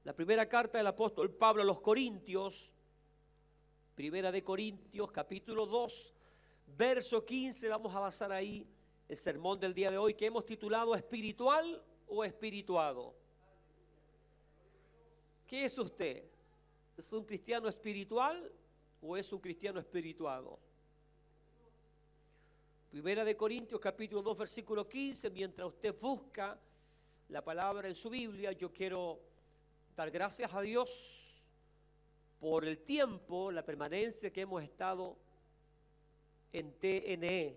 La primera carta del apóstol Pablo a los Corintios, Primera de Corintios, capítulo 2, verso 15, vamos a basar ahí el sermón del día de hoy que hemos titulado ¿Espiritual o espirituado? ¿Qué es usted? ¿Es un cristiano espiritual o es un cristiano espirituado? Primera de Corintios, capítulo 2, versículo 15, mientras usted busca la palabra en su Biblia, yo quiero dar gracias a Dios por el tiempo, la permanencia que hemos estado en TNE,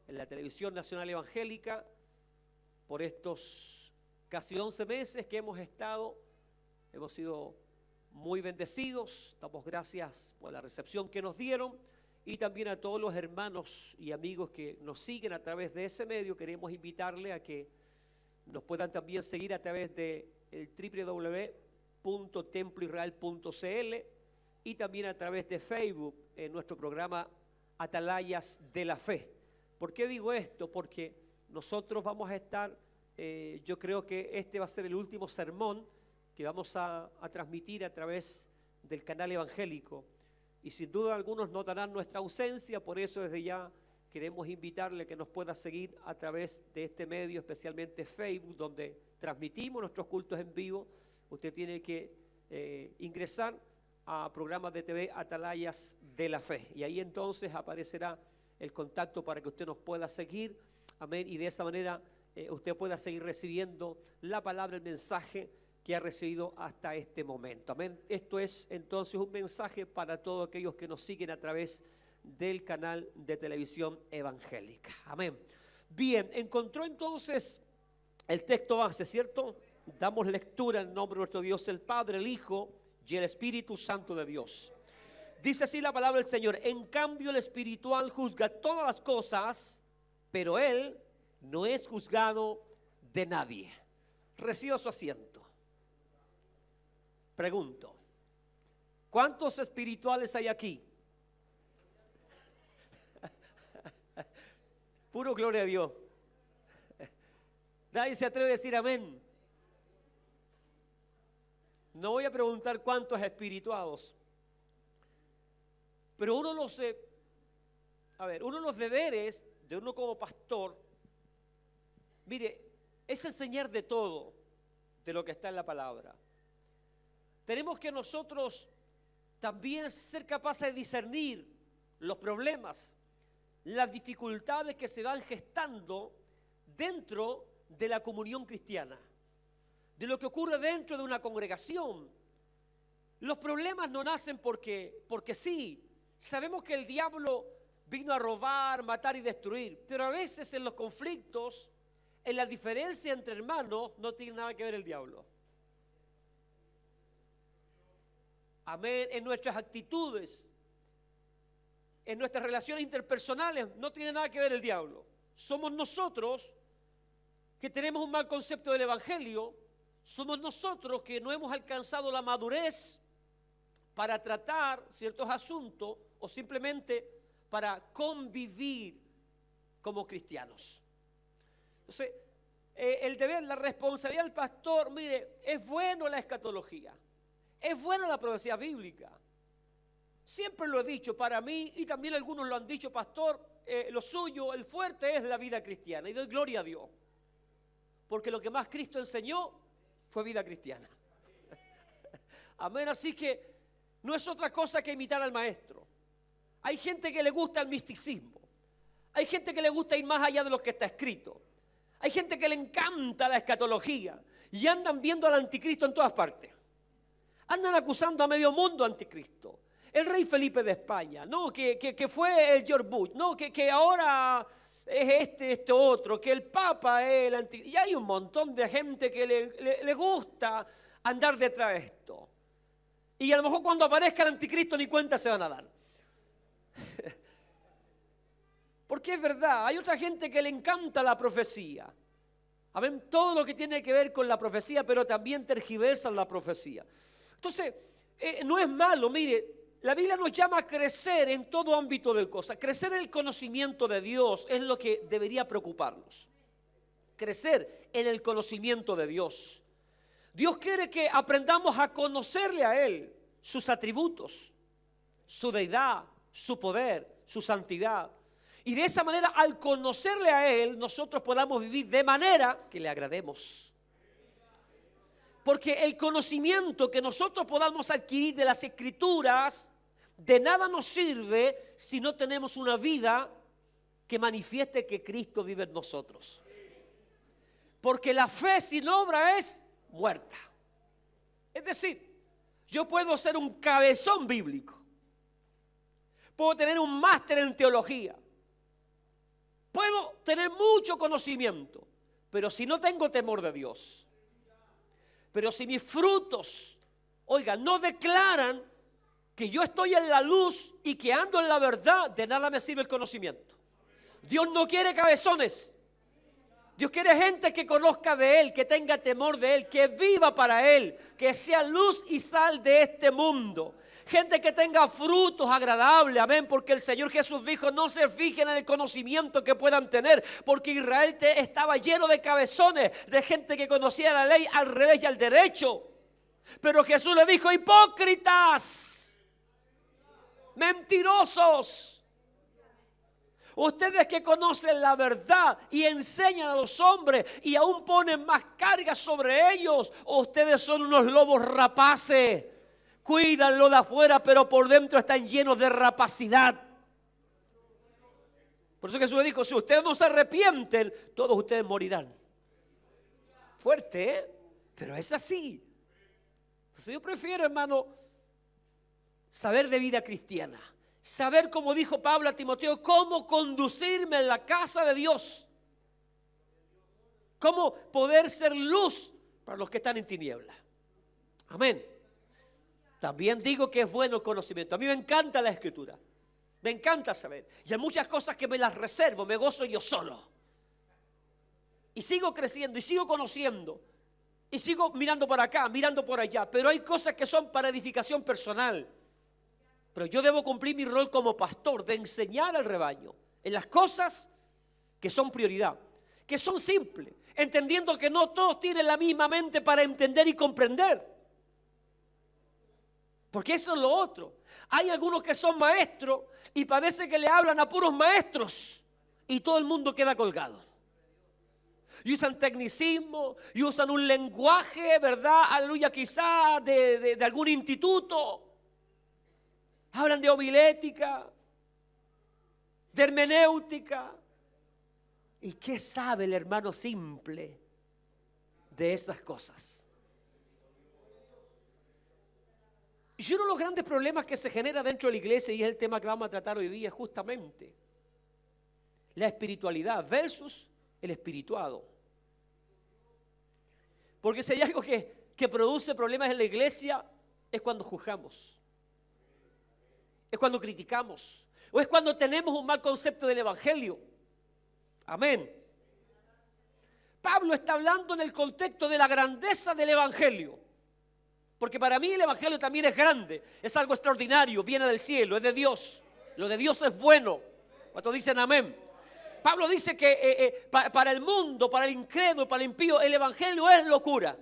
en la Televisión Nacional Evangélica, por estos casi 11 meses que hemos sido muy bendecidos. Damos gracias por la recepción que nos dieron y también a todos los hermanos y amigos que nos siguen a través de ese medio. Queremos invitarle a que nos puedan también seguir a través de el www.temploisrael.cl y también a través de Facebook en nuestro programa Atalayas de la Fe. ¿Por qué digo esto? Porque nosotros vamos a estar, yo creo que este va a ser el último sermón que vamos a transmitir a través del canal evangélico, y sin duda algunos notarán nuestra ausencia. Por eso desde ya queremos invitarle a que nos pueda seguir a través de este medio, especialmente Facebook, donde transmitimos nuestros cultos en vivo. Usted tiene que ingresar a programas de TV Atalayas de la Fe, y ahí entonces aparecerá el contacto para que usted nos pueda seguir, amén, y de esa manera usted pueda seguir recibiendo la palabra, el mensaje que ha recibido hasta este momento, amén. Esto es entonces un mensaje para todos aquellos que nos siguen a través del canal de televisión evangélica, amén. Bien, encontró entonces el texto base, ¿cierto? Damos lectura en nombre de nuestro Dios, el Padre, el Hijo y el Espíritu Santo de Dios. Dice así la palabra del Señor: en cambio el espiritual juzga todas las cosas, pero él no es juzgado de nadie. Reciba su asiento. Pregunto, ¿cuántos espirituales hay aquí? Puro gloria a Dios. Nadie se atreve a decir amén. No voy a preguntar cuántos espirituados, pero uno de los deberes de uno como pastor, mire, es enseñar de todo de lo que está en la palabra. Tenemos que nosotros también ser capaces de discernir los problemas, las dificultades que se van gestando dentro de la comunión cristiana, de lo que ocurre dentro de una congregación. Los problemas no nacen porque sí. Sabemos que el diablo vino a robar, matar y destruir, pero a veces en los conflictos, en la diferencia entre hermanos, no tiene nada que ver el diablo. Amén. En nuestras actitudes, en nuestras relaciones interpersonales, no tiene nada que ver el diablo. Somos nosotros que tenemos un mal concepto del evangelio. Somos nosotros que no hemos alcanzado la madurez para tratar ciertos asuntos o simplemente para convivir como cristianos. Entonces, el deber, la responsabilidad del pastor, mire, es bueno la escatología, es buena la profecía bíblica. Siempre lo he dicho, para mí, y también algunos lo han dicho, pastor, lo suyo, el fuerte es la vida cristiana, y doy gloria a Dios, porque lo que más Cristo enseñó fue vida cristiana. Amén. Así que no es otra cosa que imitar al maestro. Hay gente que le gusta el misticismo, hay gente que le gusta ir más allá de lo que está escrito, hay gente que le encanta la escatología y andan viendo al anticristo en todas partes. Andan acusando a medio mundo anticristo. El rey Felipe de España, no, que fue el George Bush, no, que ahora es este otro, que el Papa es el anticristo. Y hay un montón de gente que le gusta andar detrás de esto. Y a lo mejor cuando aparezca el anticristo ni cuenta se van a dar. Porque es verdad, hay otra gente que le encanta la profecía. Amén, todo lo que tiene que ver con la profecía, pero también tergiversan la profecía. Entonces, no es malo, mire, la Biblia nos llama a crecer en todo ámbito de cosas. Crecer en el conocimiento de Dios es lo que debería preocuparnos. Crecer en el conocimiento de Dios. Dios quiere que aprendamos a conocerle a Él, sus atributos, su deidad, su poder, su santidad. Y de esa manera, al conocerle a Él, nosotros podamos vivir de manera que le agrademos. Porque el conocimiento que nosotros podamos adquirir de las Escrituras, de nada nos sirve si no tenemos una vida que manifieste que Cristo vive en nosotros. Porque la fe sin obra es muerta. Es decir, yo puedo ser un cabezón bíblico, puedo tener un máster en teología, puedo tener mucho conocimiento, pero si no tengo temor de Dios, pero si mis frutos, oigan, no declaran que yo estoy en la luz y que ando en la verdad, de nada me sirve el conocimiento. Dios no quiere cabezones. Dios quiere gente que conozca de Él, que tenga temor de Él, que viva para Él, que sea luz y sal de este mundo. Gente que tenga frutos agradables, amén, porque el Señor Jesús dijo, no se fijen en el conocimiento que puedan tener, porque Israel estaba lleno de cabezones, de gente que conocía la ley al revés y al derecho. Pero Jesús le dijo, hipócritas, mentirosos. Ustedes que conocen la verdad y enseñan a los hombres y aún ponen más cargas sobre ellos, ustedes son unos lobos rapaces. Cuídanlo de afuera, pero por dentro están llenos de rapacidad. Por eso Jesús le dijo, si ustedes no se arrepienten, todos ustedes morirán. Fuerte, ¿eh? Pero es así. Entonces yo prefiero, hermano, saber de vida cristiana. Saber, como dijo Pablo a Timoteo, cómo conducirme en la casa de Dios. Cómo poder ser luz para los que están en tinieblas. Amén. También digo que es bueno el conocimiento. A mí me encanta la Escritura. Me encanta saber. Y hay muchas cosas que me las reservo, me gozo yo solo. Y sigo creciendo y sigo conociendo. Y sigo mirando por acá, mirando por allá. Pero hay cosas que son para edificación personal. Pero yo debo cumplir mi rol como pastor, de enseñar al rebaño en las cosas que son prioridad, que son simples, entendiendo que no todos tienen la misma mente para entender y comprender. Porque eso es lo otro. Hay algunos que son maestros y parece que le hablan a puros maestros y todo el mundo queda colgado. Y usan tecnicismo, y usan un lenguaje, ¿verdad? Aleluya, quizá de algún instituto. Hablan de homilética, de hermenéutica. ¿Y qué sabe el hermano simple de esas cosas? Y uno de los grandes problemas que se genera dentro de la iglesia, y es el tema que vamos a tratar hoy día, es justamente la espiritualidad versus el espirituado. Porque si hay algo que produce problemas en la iglesia, es cuando juzgamos. Es cuando criticamos, o es cuando tenemos un mal concepto del evangelio. Amén. Pablo está hablando en el contexto de la grandeza del evangelio, porque para mí el evangelio también es grande, es algo extraordinario, viene del cielo, es de Dios. Lo de Dios es bueno. ¿Cuántos dicen amén? Pablo dice que para el mundo, para el incrédulo, para el impío, el evangelio es locura.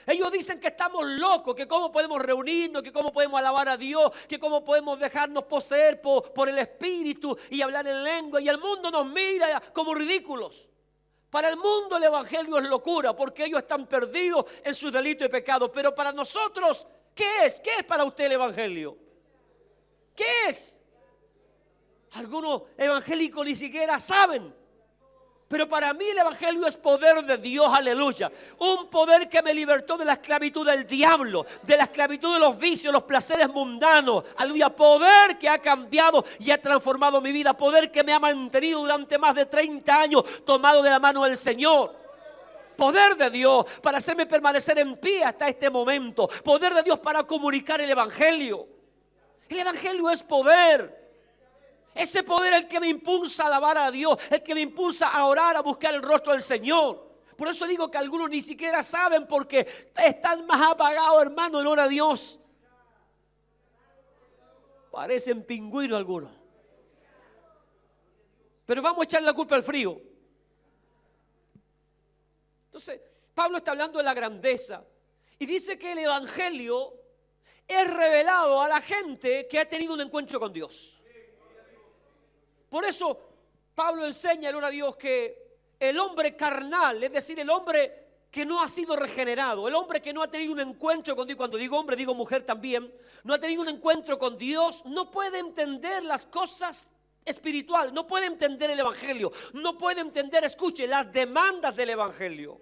Ellos dicen que estamos locos, que cómo podemos reunirnos, que cómo podemos alabar a Dios, que cómo podemos dejarnos poseer por el Espíritu y hablar en lengua. Y el mundo nos mira como ridículos. Para el mundo el evangelio es locura, porque ellos están perdidos en sus delitos y pecados. Pero para nosotros, ¿qué es? ¿Qué es para usted el evangelio? ¿Qué es? Algunos evangélicos ni siquiera saben. Pero para mí el evangelio es poder de Dios, aleluya. Un poder que me libertó de la esclavitud del diablo, de la esclavitud de los vicios, los placeres mundanos. Aleluya, poder que ha cambiado y ha transformado mi vida. Poder que me ha mantenido durante más de 30 años tomado de la mano del Señor. Poder de Dios para hacerme permanecer en pie hasta este momento. Poder de Dios para comunicar el evangelio. El evangelio es poder. Ese poder es el que me impulsa a alabar a Dios, el que me impulsa a orar, a buscar el rostro del Señor. Por eso digo que algunos ni siquiera saben, porque están más apagados, hermano, en hora a Dios. Parecen pingüinos algunos. Pero vamos a echar la culpa al frío. Entonces, Pablo está hablando de la grandeza Y dice que el evangelio es revelado a la gente que ha tenido un encuentro con Dios. Por eso Pablo enseña, gloria a Dios, que el hombre carnal, es decir, el hombre que no ha sido regenerado, el hombre que no ha tenido un encuentro con Dios, cuando digo hombre digo mujer también, no ha tenido un encuentro con Dios, no puede entender las cosas espirituales, no puede entender el evangelio, no puede entender, escuche, las demandas del evangelio.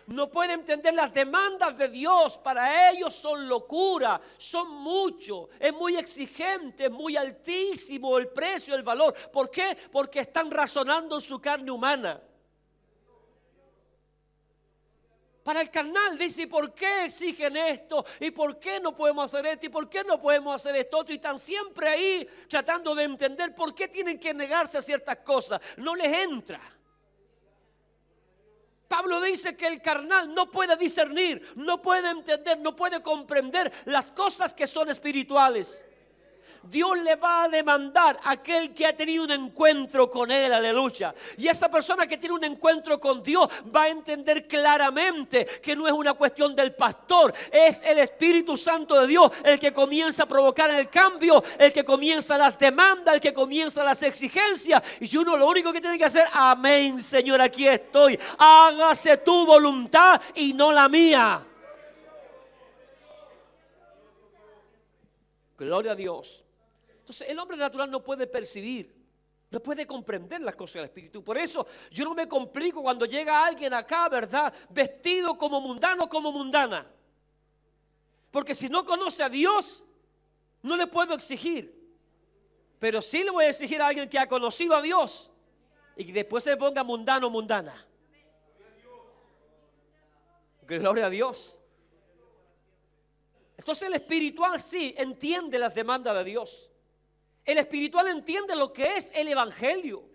No puede entender las demandas de Dios. Para ellos son locura, son mucho, es muy exigente, es muy altísimo el precio, el valor. ¿Por qué? Porque están razonando en su carne humana. Para el carnal dice, ¿y por qué exigen esto? ¿Y por qué no podemos hacer esto? ¿Y por qué no podemos hacer esto otro? Y están siempre ahí tratando de entender por qué tienen que negarse a ciertas cosas. No les entra. Pablo dice que el carnal no puede discernir, no puede entender, no puede comprender las cosas que son espirituales. Dios le va a demandar a aquel que ha tenido un encuentro con Él, aleluya. Y esa persona que tiene un encuentro con Dios va a entender claramente que no es una cuestión del pastor, es el Espíritu Santo de Dios el que comienza a provocar el cambio, el que comienza las demandas, el que comienza las exigencias. Y uno lo único que tiene que hacer, amén, Señor, aquí estoy, hágase tu voluntad y no la mía. Gloria a Dios. Entonces el hombre natural no puede percibir, no puede comprender las cosas del Espíritu. Por eso yo no me complico cuando llega alguien acá, ¿verdad? Vestido como mundano, como mundana. Porque si no conoce a Dios, no le puedo exigir. Pero sí le voy a exigir a alguien que ha conocido a Dios y que después se ponga mundano, mundana. Gloria a Dios. Entonces el espiritual sí entiende las demandas de Dios. El espiritual entiende lo que es el evangelio.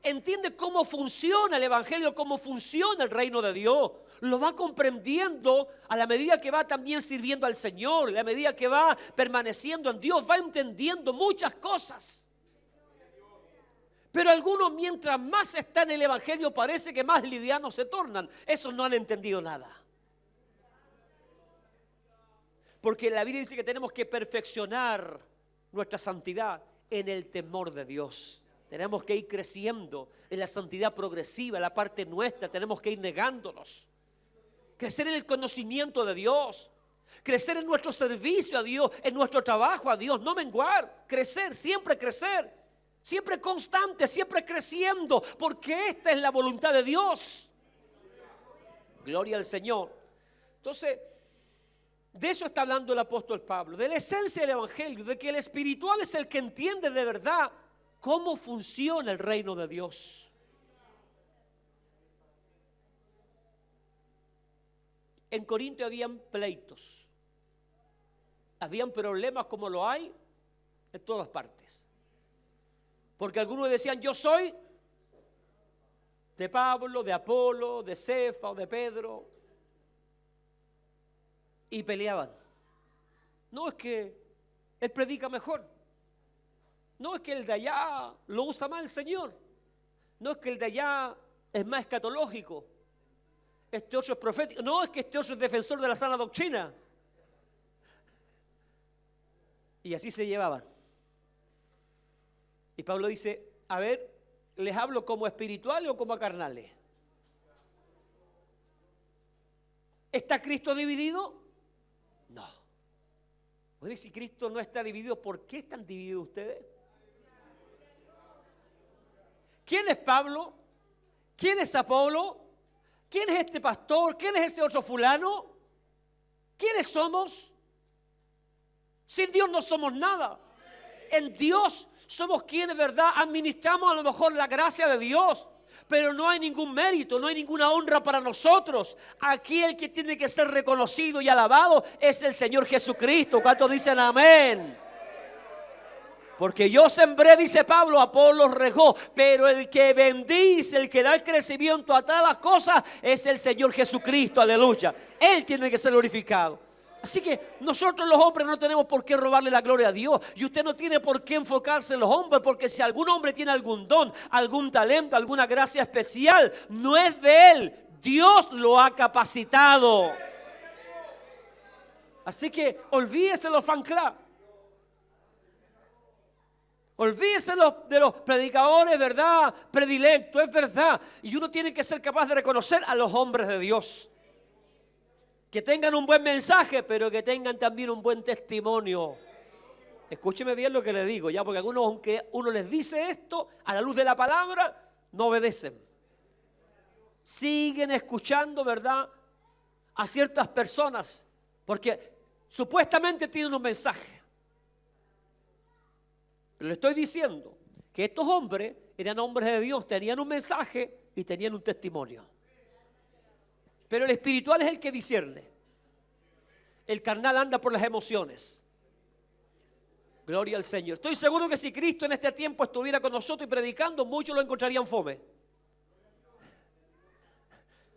Entiende cómo funciona el evangelio, cómo funciona el reino de Dios. Lo va comprendiendo a la medida que va también sirviendo al Señor, a la medida que va permaneciendo en Dios, va entendiendo muchas cosas. Pero algunos, mientras más están en el evangelio, parece que más livianos se tornan. Esos no han entendido nada. Porque la Biblia dice que tenemos que perfeccionar nuestra santidad en el temor de Dios. Tenemos que ir creciendo en la santidad progresiva, en la parte nuestra. Tenemos que ir negándonos. Crecer en el conocimiento de Dios. Crecer en nuestro servicio a Dios, en nuestro trabajo a Dios. No menguar, crecer, siempre crecer. Siempre constante, siempre creciendo. Porque esta es la voluntad de Dios. Gloria al Señor. Entonces, de eso está hablando el apóstol Pablo, de la esencia del evangelio, de que el espiritual es el que entiende de verdad cómo funciona el reino de Dios. En Corinto habían pleitos, habían problemas como lo hay en todas partes. Porque algunos decían, yo soy de Pablo, de Apolo, de Cefa o de Pedro. Y peleaban. No es que él predica mejor. No es que el de allá lo usa más el Señor. No es que el de allá es más escatológico. Este otro es profético. No es que este otro es defensor de la sana doctrina. Y así se llevaban. Y Pablo dice, a ver, ¿les hablo como espirituales o como carnales? ¿Está Cristo dividido? No. Oye, si Cristo no está dividido, ¿por qué están divididos ustedes? ¿Quién es Pablo? ¿Quién es Apolo? ¿Quién es este pastor? ¿Quién es ese otro fulano? ¿Quiénes somos? Sin Dios no somos nada. En Dios somos quienes, ¿verdad? Administramos a lo mejor la gracia de Dios. Pero no hay ningún mérito, no hay ninguna honra para nosotros. Aquí el que tiene que ser reconocido y alabado es el Señor Jesucristo. ¿Cuántos dicen amén? Porque yo sembré, dice Pablo, Apolo regó, pero el que bendice, el que da el crecimiento a todas las cosas es el Señor Jesucristo, aleluya. Él tiene que ser glorificado. Así que nosotros los hombres no tenemos por qué robarle la gloria a Dios. Y usted no tiene por qué enfocarse en los hombres, porque si algún hombre tiene algún don, algún talento, alguna gracia especial, no es de él. Dios lo ha capacitado. Así que olvídese los fan club. Olvídese de los predicadores, ¿verdad? Predilecto, es verdad. Y uno tiene que ser capaz de reconocer a los hombres de Dios. Que tengan un buen mensaje, pero que tengan también un buen testimonio. Escúcheme bien lo que le digo, ya, porque algunos, aunque uno les dice esto, a la luz de la palabra, no obedecen. Siguen escuchando, ¿verdad?, a ciertas personas, porque supuestamente tienen un mensaje. Pero le estoy diciendo que estos hombres eran hombres de Dios, tenían un mensaje y tenían un testimonio. Pero el espiritual es el que discierne. El carnal anda por las emociones. Gloria al Señor. Estoy seguro que si Cristo en este tiempo estuviera con nosotros y predicando, muchos lo encontrarían fome.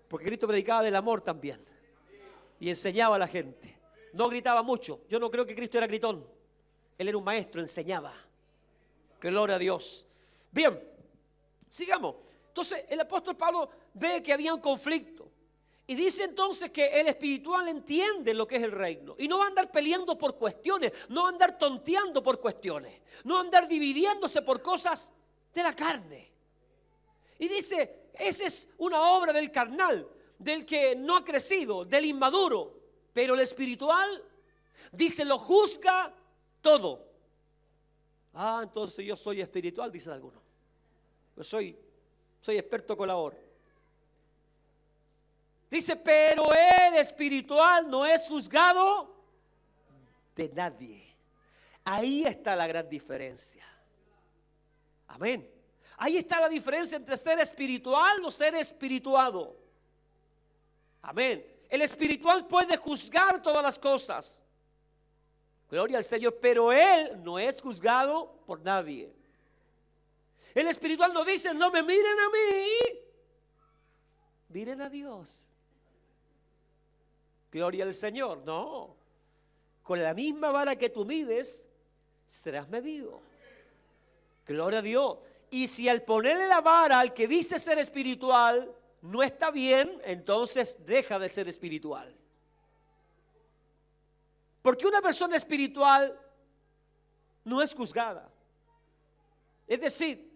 Porque Cristo predicaba del amor también. Y enseñaba a la gente. No gritaba mucho. Yo no creo que Cristo era gritón. Él era un maestro, enseñaba. Gloria a Dios. Bien, sigamos. Entonces el apóstol Pablo ve que había un conflicto. Y dice entonces que el espiritual entiende lo que es el reino. Y no va a andar peleando por cuestiones. No va a andar tonteando por cuestiones. No va a andar dividiéndose por cosas de la carne. Y dice, esa es una obra del carnal, del que no ha crecido, del inmaduro. Pero el espiritual, dice, lo juzga todo. Ah, entonces yo soy espiritual, dicen algunos. Yo soy experto colador. Dice, pero el espiritual no es juzgado de nadie. Ahí está la gran diferencia. Amén. Ahí está la diferencia entre ser espiritual o ser espirituado. Amén. El espiritual puede juzgar todas las cosas. Gloria al Señor, pero él no es juzgado por nadie. El espiritual no dice, no me miren a mí, miren a Dios. Gloria al Señor. No. Con la misma vara que tú mides, serás medido. Gloria a Dios. Y si al ponerle la vara al que dice ser espiritual no está bien, entonces deja de ser espiritual. Porque una persona espiritual no es juzgada. Es decir,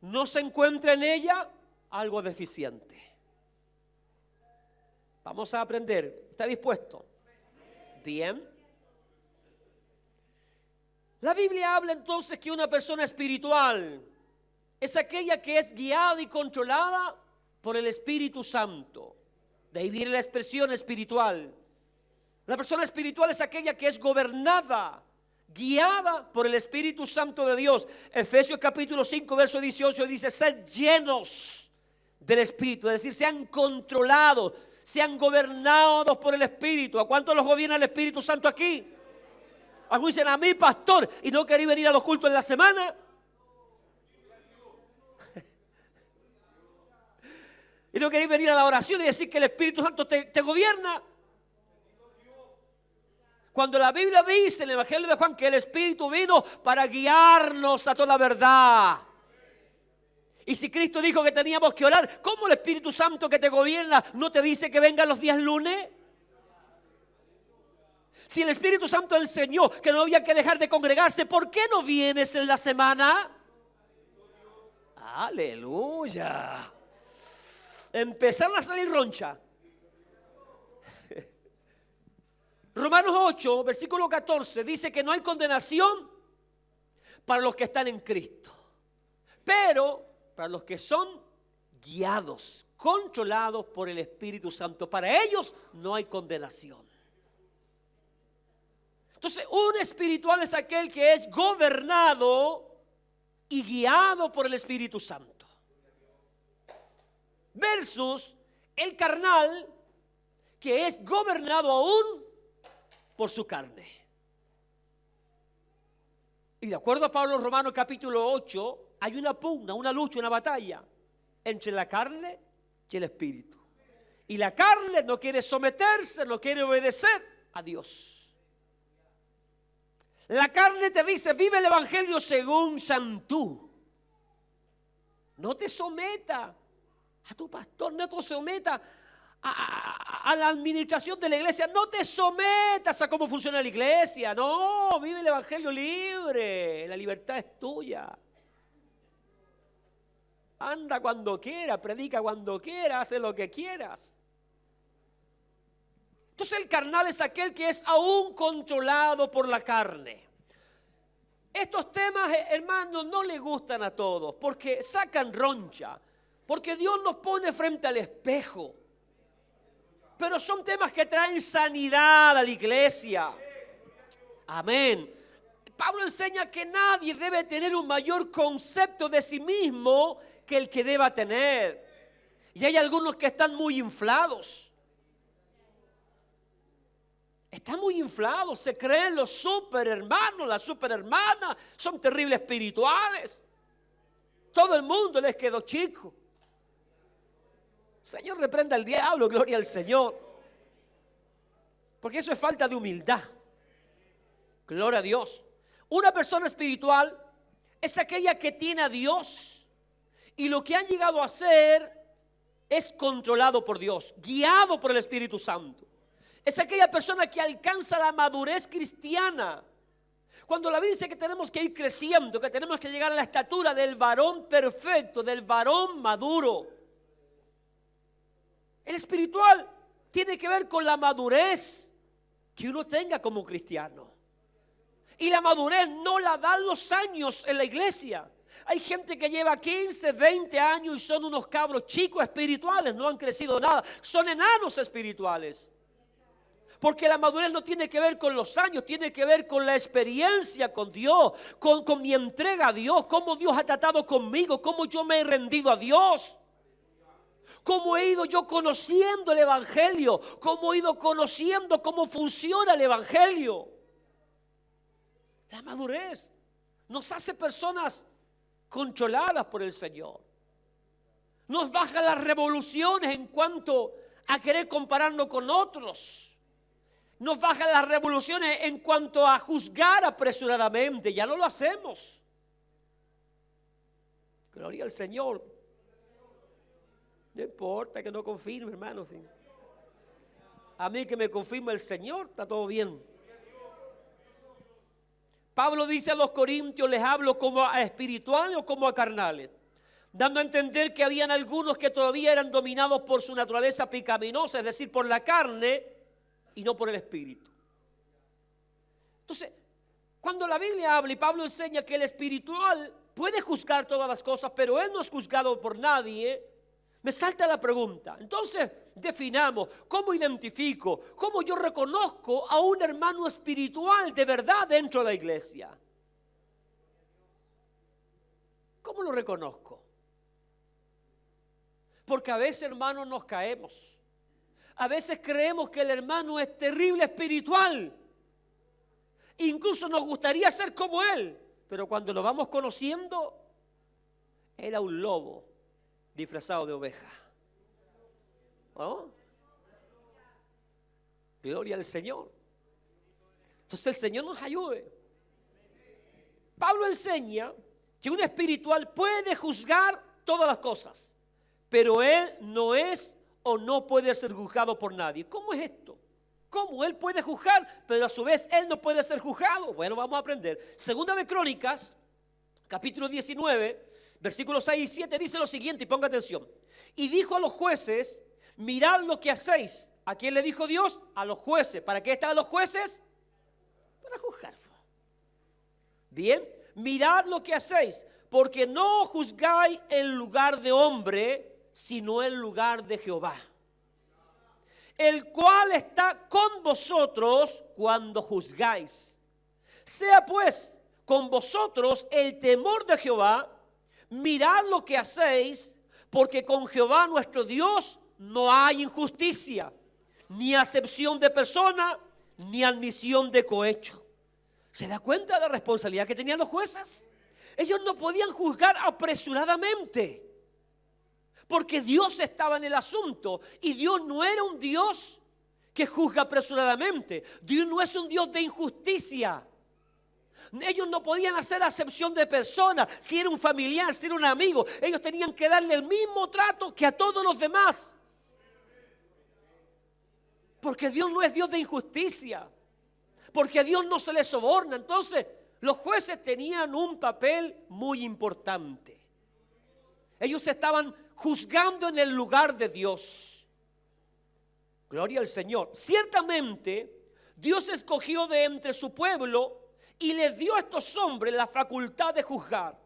no se encuentra en ella algo deficiente. Vamos a aprender. ¿Está dispuesto? Bien. La Biblia habla entonces que una persona espiritual es aquella que es guiada y controlada por el Espíritu Santo. De ahí viene la expresión espiritual. La persona espiritual es aquella que es gobernada, guiada por el Espíritu Santo de Dios. Efesios capítulo 5, verso 18 dice, sed llenos del Espíritu. Es decir, sean controlados, sean gobernados por el Espíritu. ¿A cuántos los gobierna el Espíritu Santo aquí? Algunos dicen, a mí pastor, y no querí venir a los cultos en la semana. Y no queréis venir a la oración y decir que el Espíritu Santo te gobierna. Cuando la Biblia dice en el Evangelio de Juan que el Espíritu vino para guiarnos a toda verdad. Y si Cristo dijo que teníamos que orar, ¿cómo el Espíritu Santo que te gobierna no te dice que venga los días lunes? Si el Espíritu Santo enseñó que no había que dejar de congregarse, ¿por qué no vienes en la semana? Aleluya. Empezaron a salir roncha. Romanos 8, versículo 14, dice que no hay condenación para los que están en Cristo. Pero para los que son guiados, controlados por el Espíritu Santo, para ellos no hay condenación. Entonces, un espiritual es aquel que es gobernado y guiado por el Espíritu Santo. Versus el carnal que es gobernado aún por su carne. Y de acuerdo a Pablo en Romanos capítulo 8, hay una pugna, una lucha, una batalla entre la carne y el espíritu. Y la carne no quiere someterse, no quiere obedecer a Dios. La carne te dice, vive el evangelio según San tú. No te someta a tu pastor, no te someta a la administración de la iglesia. No te sometas a cómo funciona la iglesia. No, vive el evangelio libre. La libertad es tuya. Anda cuando quieras, predica cuando quieras, hace lo que quieras. Entonces el carnal es aquel que es aún controlado por la carne. Estos temas, hermanos, no le gustan a todos porque sacan roncha, porque Dios nos pone frente al espejo. Pero son temas que traen sanidad a la iglesia. Amén. Pablo enseña que nadie debe tener un mayor concepto de sí mismo que el que deba tener. Y hay algunos que están muy inflados. Están muy inflados, se creen los super hermanos, las super hermanas, son terribles espirituales. Todo el mundo les quedó chico. Señor, reprenda al diablo, gloria al Señor. Porque eso es falta de humildad. Gloria a Dios. Una persona espiritual es aquella que tiene a Dios y lo que han llegado a hacer es controlado por Dios, guiado por el Espíritu Santo. Es aquella persona que alcanza la madurez cristiana. Cuando la Biblia dice que tenemos que ir creciendo, que tenemos que llegar a la estatura del varón perfecto, del varón maduro. El espiritual tiene que ver con la madurez que uno tenga como cristiano. Y la madurez no la dan los años en la iglesia. Hay gente que lleva 15, 20 años y son unos cabros chicos espirituales, no han crecido nada, son enanos espirituales. Porque la madurez no tiene que ver con los años, tiene que ver con la experiencia con Dios, con mi entrega a Dios, cómo Dios ha tratado conmigo, cómo yo me he rendido a Dios. Cómo he ido yo conociendo el evangelio, cómo he ido conociendo cómo funciona el evangelio. La madurez nos hace personas controladas por el Señor. Nos baja las revoluciones en cuanto a querer compararnos con otros. Nos baja las revoluciones en cuanto a juzgar apresuradamente. Ya no lo hacemos. Gloria al Señor. No importa que no confirme, hermano. Sí. A mí que me confirme el Señor, está todo bien. Pablo dice a los corintios, les hablo como a espirituales o como a carnales, dando a entender que habían algunos que todavía eran dominados por su naturaleza pecaminosa, es decir, por la carne y no por el espíritu. Entonces, cuando la Biblia habla y Pablo enseña que el espiritual puede juzgar todas las cosas, pero él no es juzgado por nadie, me salta la pregunta. Entonces, definamos, ¿cómo identifico? ¿Cómo yo reconozco a un hermano espiritual de verdad dentro de la iglesia? ¿Cómo lo reconozco? Porque a veces, hermanos, nos caemos. A veces creemos que el hermano es terrible espiritual. Incluso nos gustaría ser como él. Pero cuando lo vamos conociendo, era un lobo disfrazado de oveja. ¿Oh? Gloria al Señor. Entonces el Señor nos ayude. Pablo enseña que un espiritual puede juzgar todas las cosas, pero él no es o no puede ser juzgado por nadie. ¿Cómo es esto? ¿Cómo él puede juzgar, pero a su vez él no puede ser juzgado? Bueno, vamos a aprender. Segunda de Crónicas, capítulo 19, versículos 6 y 7 dice lo siguiente, y ponga atención. Y dijo a los jueces, mirad lo que hacéis. ¿A quién le dijo Dios? A los jueces. ¿Para qué están los jueces? Para juzgar. Bien, mirad lo que hacéis, porque no juzgáis en lugar de hombre, sino en lugar de Jehová, el cual está con vosotros cuando juzgáis. Sea pues con vosotros el temor de Jehová. Mirad lo que hacéis, porque con Jehová nuestro Dios no hay injusticia, ni acepción de persona, ni admisión de cohecho. ¿Se da cuenta de la responsabilidad que tenían los jueces? Ellos no podían juzgar apresuradamente, porque Dios estaba en el asunto, y Dios no era un Dios que juzga apresuradamente. Dios no es un Dios de injusticia. Ellos no podían hacer acepción de personas, si era un familiar, si era un amigo. Ellos tenían que darle el mismo trato que a todos los demás. Porque Dios no es Dios de injusticia. Porque a Dios no se le soborna. Entonces, los jueces tenían un papel muy importante. Ellos estaban juzgando en el lugar de Dios. Gloria al Señor. Ciertamente, Dios escogió de entre su pueblo y les dio a estos hombres la facultad de juzgar.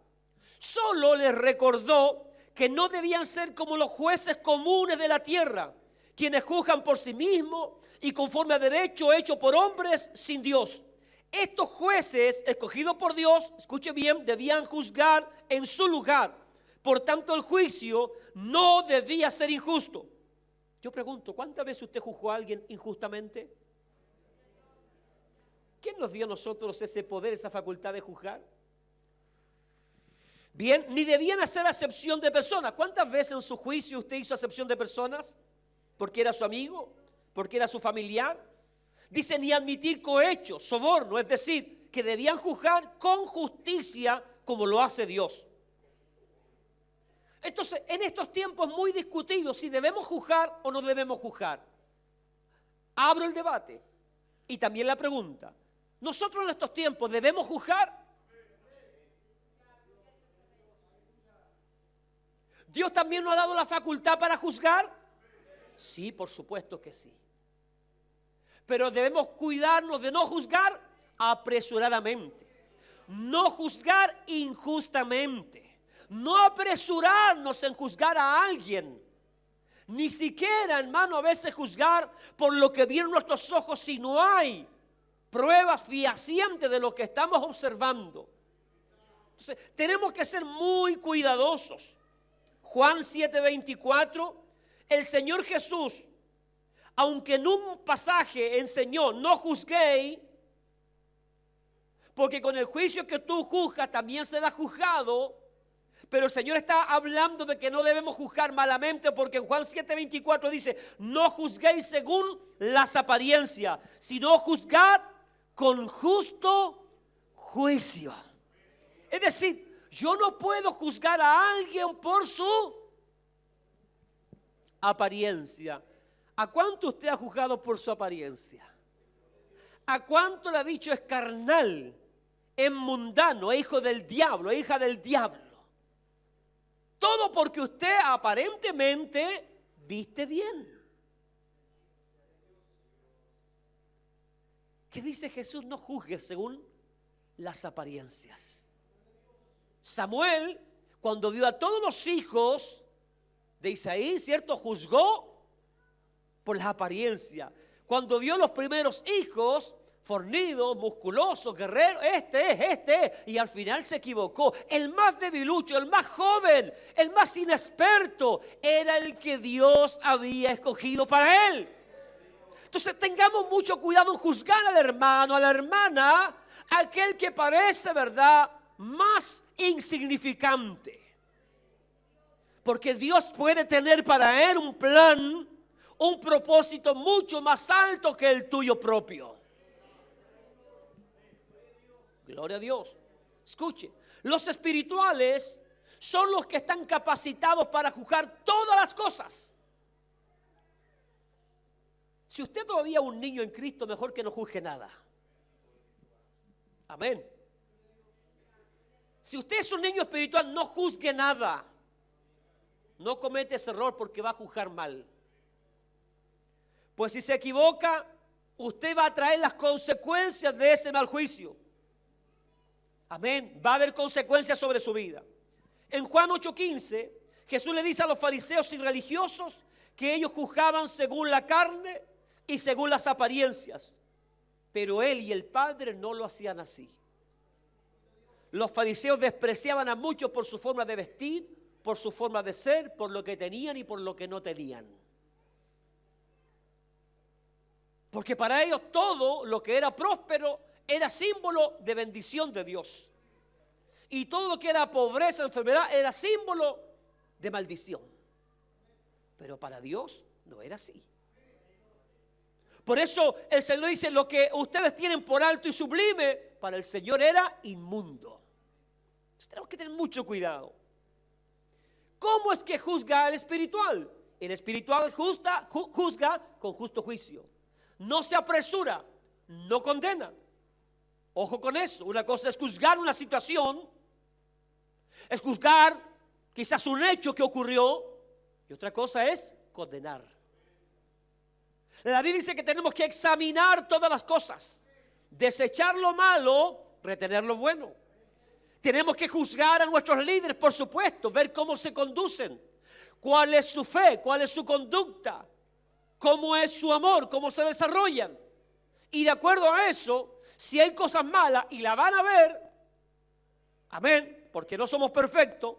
Solo les recordó que no debían ser como los jueces comunes de la tierra, quienes juzgan por sí mismos y conforme a derecho hecho por hombres sin Dios. Estos jueces escogidos por Dios, escuche bien, debían juzgar en su lugar. Por tanto, el juicio no debía ser injusto. Yo pregunto, ¿cuántas veces usted juzgó a alguien injustamente? ¿Quién nos dio a nosotros ese poder, esa facultad de juzgar? Bien, ni debían hacer acepción de personas. ¿Cuántas veces en su juicio usted hizo acepción de personas? ¿Porque era su amigo? ¿Porque era su familiar? Dice, ni admitir cohecho, soborno, es decir, que debían juzgar con justicia como lo hace Dios. Entonces, en estos tiempos muy discutidos si debemos juzgar o no debemos juzgar. Abro el debate y también la pregunta. ¿Nosotros en estos tiempos debemos juzgar? ¿Dios también nos ha dado la facultad para juzgar? Sí, por supuesto que sí. Pero debemos cuidarnos de no juzgar apresuradamente. No juzgar injustamente. No apresurarnos en juzgar a alguien. Ni siquiera, hermano, a veces juzgar por lo que vieron nuestros ojos si no hay pruebas fehacientes de lo que estamos observando. Entonces, tenemos que ser muy cuidadosos. Juan 7:24, el Señor Jesús, aunque en un pasaje enseñó, no juzguéis, porque con el juicio que tú juzgas también será juzgado. Pero el Señor está hablando de que no debemos juzgar malamente, porque en Juan 7:24 dice, no juzguéis según las apariencias, sino juzgad con justo juicio. Es decir, yo no puedo juzgar a alguien por su apariencia. ¿A cuánto usted ha juzgado por su apariencia? ¿A cuánto le ha dicho es carnal, es mundano, es hijo del diablo, es hija del diablo? Todo porque usted aparentemente viste bien. ¿Qué dice Jesús? No juzgue según las apariencias. Samuel, cuando vio a todos los hijos de Isaí, ¿cierto? Juzgó por las apariencias. Cuando vio los primeros hijos, fornidos, musculosos, guerreros, este es, y al final se equivocó. El más debilucho, el más joven, el más inexperto, era el que Dios había escogido para él. Entonces tengamos mucho cuidado en juzgar al hermano, a la hermana, aquel que parece, ¿verdad?, más insignificante. Porque Dios puede tener para él un plan, un propósito mucho más alto que el tuyo propio. Gloria a Dios. Escuche, los espirituales son los que están capacitados para juzgar todas las cosas. Si usted todavía es un niño en Cristo, mejor que no juzgue nada. Amén. Si usted es un niño espiritual, no juzgue nada. No comete ese error porque va a juzgar mal. Pues si se equivoca, usted va a traer las consecuencias de ese mal juicio. Amén. Va a haber consecuencias sobre su vida. En Juan 8:15, Jesús le dice a los fariseos y religiosos que ellos juzgaban según la carne y según las apariencias. Pero él y el Padre no lo hacían así. Los fariseos despreciaban a muchos por su forma de vestir, por su forma de ser, por lo que tenían y por lo que no tenían. Porque para ellos todo lo que era próspero era símbolo de bendición de Dios. Y todo lo que era pobreza, enfermedad, era símbolo de maldición. Pero para Dios no era así. Por eso el Señor dice, lo que ustedes tienen por alto y sublime, para el Señor era inmundo. Entonces tenemos que tener mucho cuidado. ¿Cómo es que juzga el espiritual? El espiritual juzga con justo juicio. no se apresura, no condena. Ojo con eso. Una cosa es juzgar una situación, es juzgar quizás un hecho que ocurrió, y otra cosa es condenar. La Biblia dice que tenemos que examinar todas las cosas, desechar lo malo, retener lo bueno. Tenemos que juzgar a nuestros líderes, por supuesto, ver cómo se conducen, cuál es su fe, cuál es su conducta, cómo es su amor, cómo se desarrollan. Y de acuerdo a eso, si hay cosas malas y la van a ver, amén, porque no somos perfectos,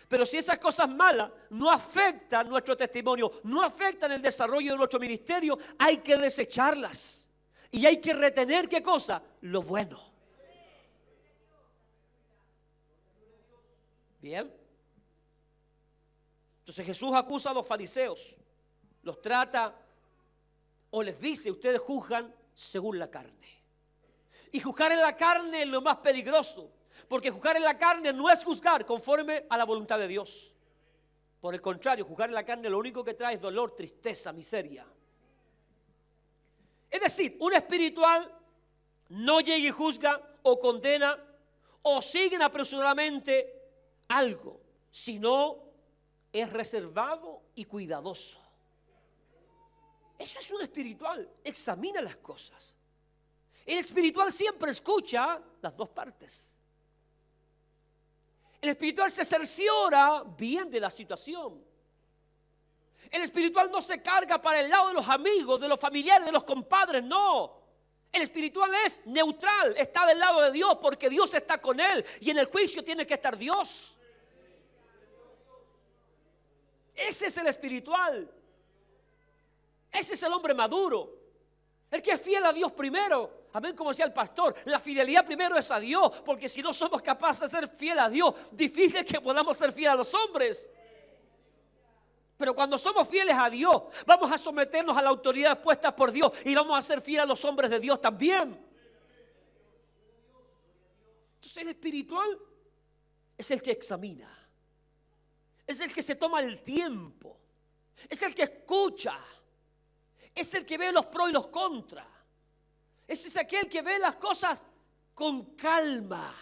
pero si esas cosas malas no afectan nuestro testimonio, no afectan el desarrollo de nuestro ministerio, hay que desecharlas. Y hay que retener, ¿qué cosa? Lo bueno. Bien. Entonces Jesús acusa a los fariseos, los trata o les dice, ustedes juzgan según la carne. Y juzgar en la carne es lo más peligroso, porque juzgar en la carne no es juzgar conforme a la voluntad de Dios. Por el contrario, juzgar en la carne lo único que trae es dolor, tristeza, miseria. Es decir, un espiritual no llega y juzga o condena o siguen apresuradamente algo, sino es reservado y cuidadoso. Eso es un espiritual, examina las cosas. El espiritual siempre escucha las dos partes. El espiritual se cerciora bien de la situación. El espiritual no se carga para el lado de los amigos, de los familiares, de los compadres, no. El espiritual es neutral, está del lado de Dios porque Dios está con él y en el juicio tiene que estar Dios. Ese es el espiritual. Ese es el hombre maduro. El que es fiel a Dios primero. Amén, como decía el pastor, la fidelidad primero es a Dios, porque si no somos capaces de ser fiel a Dios, difícil que podamos ser fieles a los hombres. Pero cuando somos fieles a Dios, vamos a someternos a la autoridad puesta por Dios y vamos a ser fieles a los hombres de Dios también. Entonces el espiritual es el que examina, es el que se toma el tiempo, es el que escucha, es el que ve los pros y los contras. Ese es aquel que ve las cosas con calma.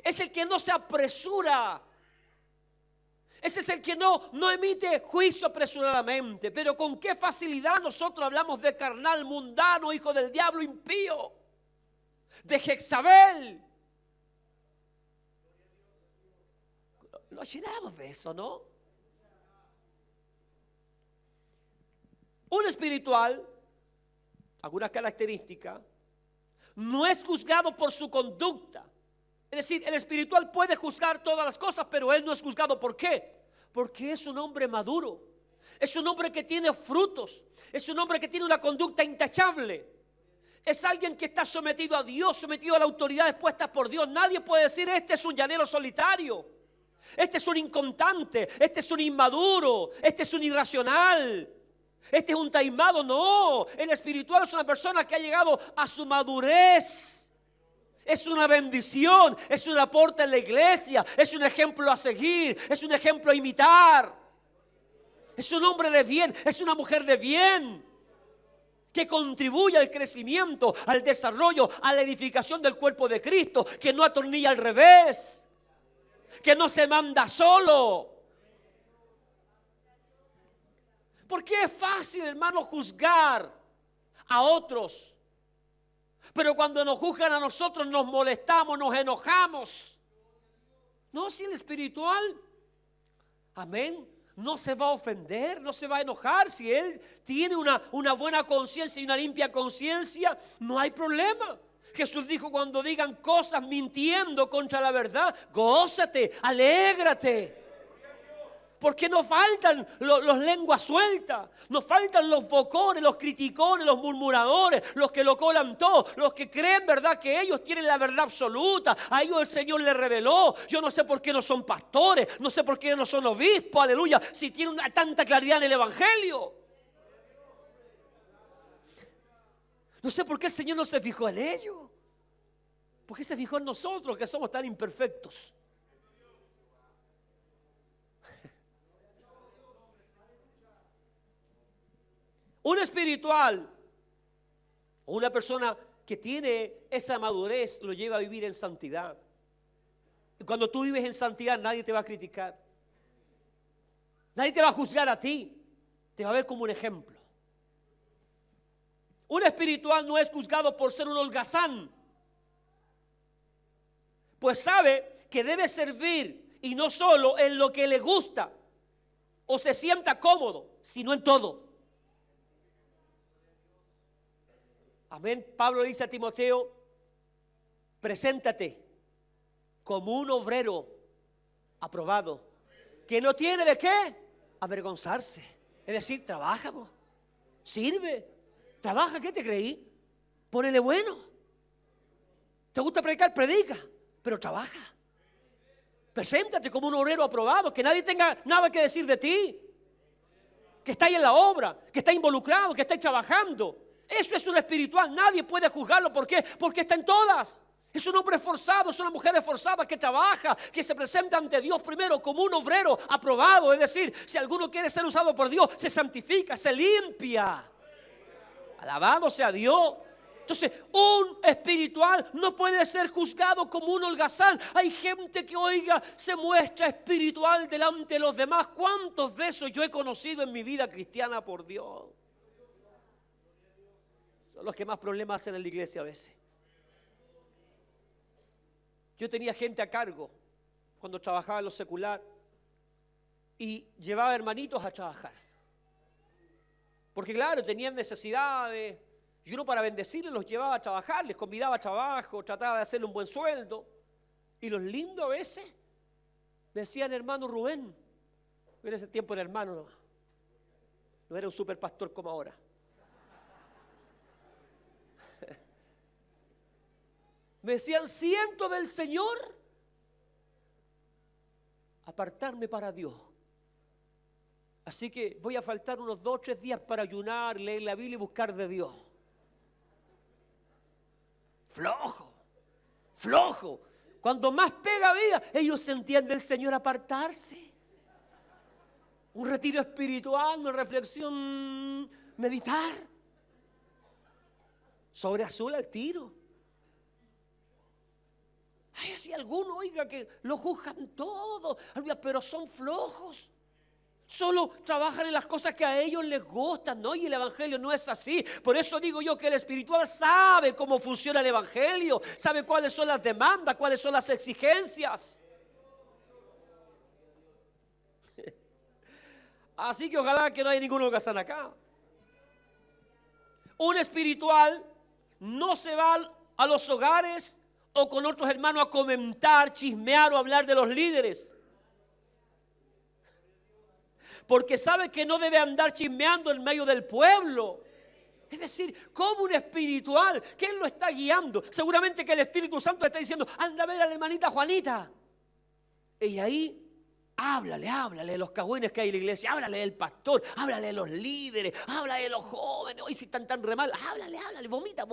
Es el que no se apresura. Ese es el que no emite juicio apresuradamente. Pero con qué facilidad nosotros hablamos de carnal, mundano, hijo del diablo, impío. De Jezabel. Lo llenamos de eso, ¿no? Un espiritual, algunas características, no es juzgado por su conducta. Es decir, el espiritual puede juzgar todas las cosas, pero él no es juzgado. ¿Por qué? Porque es un hombre maduro. Es un hombre que tiene frutos. Es un hombre que tiene una conducta intachable. Es alguien que está sometido a Dios, sometido a la autoridad puesta por Dios. Nadie puede decir, este es un llanero solitario. Este es un inconstante. Este es un inmaduro. Este es un irracional. Este es un taimado. No, el espiritual es una persona que ha llegado a su madurez. Es una bendición, es un aporte en la iglesia, es un ejemplo a seguir, es un ejemplo a imitar. Es un hombre de bien, es una mujer de bien, que contribuye al crecimiento, al desarrollo, a la edificación del cuerpo de Cristo, que no atornilla al revés, que no se manda solo. Porque es fácil, hermano, juzgar a otros. Pero cuando nos juzgan a nosotros nos molestamos, nos enojamos. No, si el espiritual, amén, no se va a ofender, no se va a enojar. Si él tiene una buena conciencia y una limpia conciencia, no hay problema. Jesús dijo, cuando digan cosas mintiendo contra la verdad, gózate, alégrate. Porque nos faltan los lenguas sueltas, nos faltan los bocones, los criticones, los murmuradores, los que lo colan todo, los que creen, verdad, que ellos tienen la verdad absoluta. A ellos el Señor les reveló. Yo no sé por qué no son pastores, no sé por qué no son obispos, aleluya, si tienen tanta claridad en el Evangelio. No sé por qué el Señor no se fijó en ellos. ¿Por qué se fijó en nosotros que somos tan imperfectos? Un espiritual O una persona que tiene esa madurez lo lleva a vivir en santidad. Y cuando tú vives en santidad, nadie te va a criticar. Nadie te va a juzgar a ti. Te va a ver como un ejemplo. Un espiritual no es juzgado por ser un holgazán, pues sabe que debe servir, y no solo en lo que le gusta o se sienta cómodo, sino en todo. Amén. Pablo dice a Timoteo: preséntate como un obrero aprobado, que no tiene de qué avergonzarse. Es decir, trabaja, sirve, trabaja. ¿Qué te creí? Ponele bueno. ¿Te gusta predicar? Predica, pero trabaja. Preséntate como un obrero aprobado, que nadie tenga nada que decir de ti, que está ahí en la obra, que está involucrado, que está ahí trabajando. Eso es un espiritual. Nadie puede juzgarlo. ¿Por qué? Porque está en todas. Es un hombre esforzado, es una mujer esforzada que trabaja, que se presenta ante Dios primero como un obrero aprobado. Es decir, si alguno quiere ser usado por Dios, se santifica, se limpia. Alabado sea Dios. Entonces, un espiritual no puede ser juzgado como un holgazán. Hay gente que, oiga, se muestra espiritual delante de los demás. ¿Cuántos de esos yo he conocido en mi vida cristiana, por Dios? Son los que más problemas hacen en la iglesia a veces. Yo tenía gente a cargo cuando trabajaba en lo secular y llevaba hermanitos a trabajar. Porque claro, tenían necesidades. Y uno, para bendecirles, los llevaba a trabajar, les convidaba a trabajo, trataba de hacerle un buen sueldo. Y los lindos a veces me decían: hermano Rubén. En ese tiempo era hermano, no era un super pastor como ahora. Me decían: siento del Señor apartarme para Dios. Así que voy a faltar unos 2 o 3 días para ayunar, leer la Biblia y buscar de Dios. Flojo, flojo. Cuando más pega había, ellos sentían del Señor apartarse. Un retiro espiritual, una reflexión, meditar. Sobre azul al tiro. Hay así algunos, oiga, que lo juzgan todo, pero son flojos. Solo trabajan en las cosas que a ellos les gustan, ¿no? Y el evangelio no es así. Por eso digo yo que el espiritual sabe cómo funciona el evangelio, sabe cuáles son las demandas, cuáles son las exigencias. Así que ojalá que no haya ninguno holgazán acá. Un espiritual no se va a los hogares o con otros hermanos a comentar, chismear o hablar de los líderes. Porque sabe que no debe andar chismeando en medio del pueblo. Es decir, como un espiritual, ¿quién lo está guiando? Seguramente que el Espíritu Santo le está diciendo: anda a ver a la hermanita Juanita. Y ahí, háblale de los cagüines que hay en la iglesia, háblale del pastor, háblale de los líderes, háblale de los jóvenes. Hoy si están tan re mal, háblale, vomita.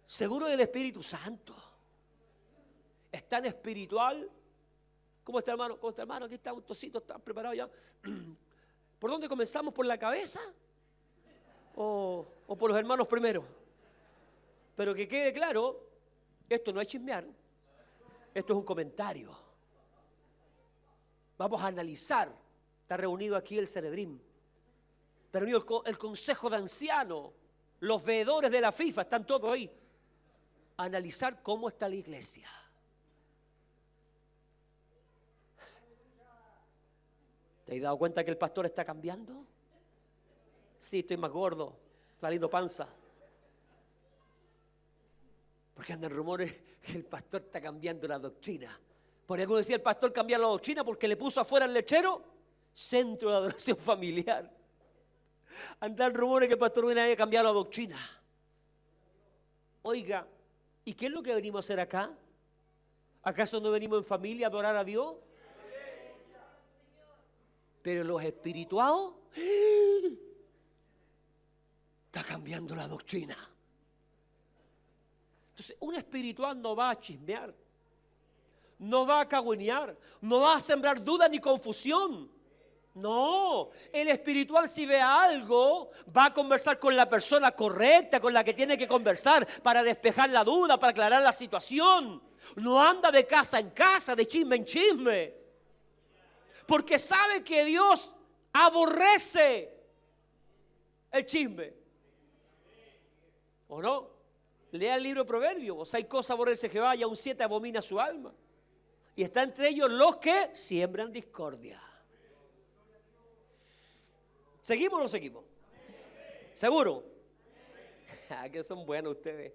Seguro del Espíritu Santo. Es tan espiritual. ¿Cómo está, hermano? ¿Cómo está, hermano? Aquí está un tocito, está preparado ya. ¿Por dónde comenzamos? ¿Por la cabeza? ¿O por los hermanos primero? Pero que quede claro, esto no es chismear, esto es un comentario. Vamos a analizar. Está reunido aquí el Sanedrín, está reunido el Consejo de Ancianos, los veedores de la FIFA, están todos ahí. A analizar cómo está la iglesia. ¿Te has dado cuenta que el pastor está cambiando? Sí, estoy más gordo, saliendo panza. Porque andan rumores que el pastor está cambiando la doctrina. Por algo decía el pastor cambiar la doctrina porque le puso afuera el lechero centro de adoración familiar. Andan rumores que el pastor viene a cambiar la doctrina. Oiga, ¿y qué es lo que venimos a hacer acá? ¿Acaso no venimos en familia a adorar a Dios? Pero los espirituados, está cambiando la doctrina. Entonces, un espiritual no va a chismear, no va a cagüenear, no va a sembrar duda ni confusión. No, el espiritual si ve algo, va a conversar con la persona correcta, con la que tiene que conversar para despejar la duda, para aclarar la situación. No anda de casa en casa, de chisme en chisme. Porque sabe que Dios aborrece el chisme. ¿O no? Lea el libro de Proverbios. 6 cosas aborrece Jehová y aún 7 abomina su alma. Y está entre ellos los que siembran discordia. ¿Seguimos o no seguimos? ¿Seguro? Que son buenos ustedes.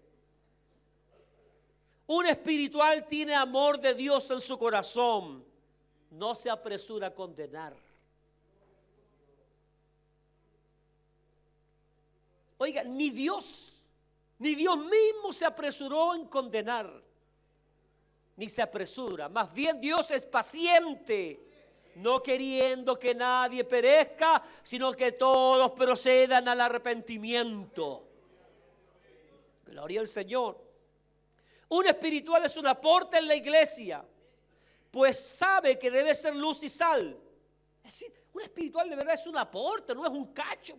Un espiritual tiene amor de Dios en su corazón. No se apresura a condenar. Oiga, ni Dios mismo se apresuró en condenar. Ni se apresura. Más bien Dios es paciente, no queriendo que nadie perezca, sino que todos procedan al arrepentimiento. Gloria al Señor. Un espiritual es un aporte en la iglesia, pues sabe que debe ser luz y sal. Es decir, un espiritual de verdad es un aporte, no es un cacho.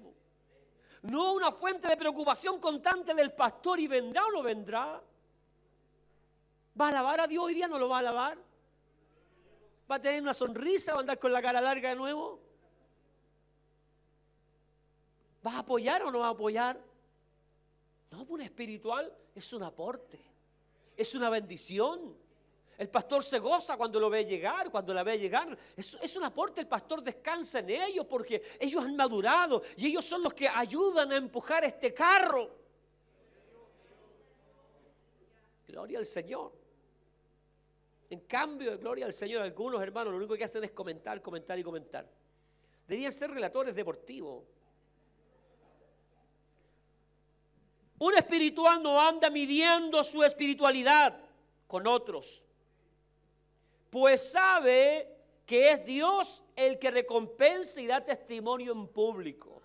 No una fuente de preocupación constante del pastor y vendrá o no vendrá. ¿Va a alabar a Dios hoy día? ¿No lo va a alabar? ¿Va a tener una sonrisa? ¿Va a andar con la cara larga de nuevo? ¿Va a apoyar o no va a apoyar? No, un espiritual es un aporte, es una bendición. El pastor se goza cuando lo ve llegar, cuando la ve llegar. Es un aporte, el pastor descansa en ellos porque ellos han madurado y ellos son los que ayudan a empujar este carro. Gloria al Señor. En cambio, gloria al Señor, algunos hermanos lo único que hacen es comentar. Deberían ser relatores deportivos. Un espiritual no anda midiendo su espiritualidad con otros, pues sabe que es Dios el que recompensa y da testimonio en público.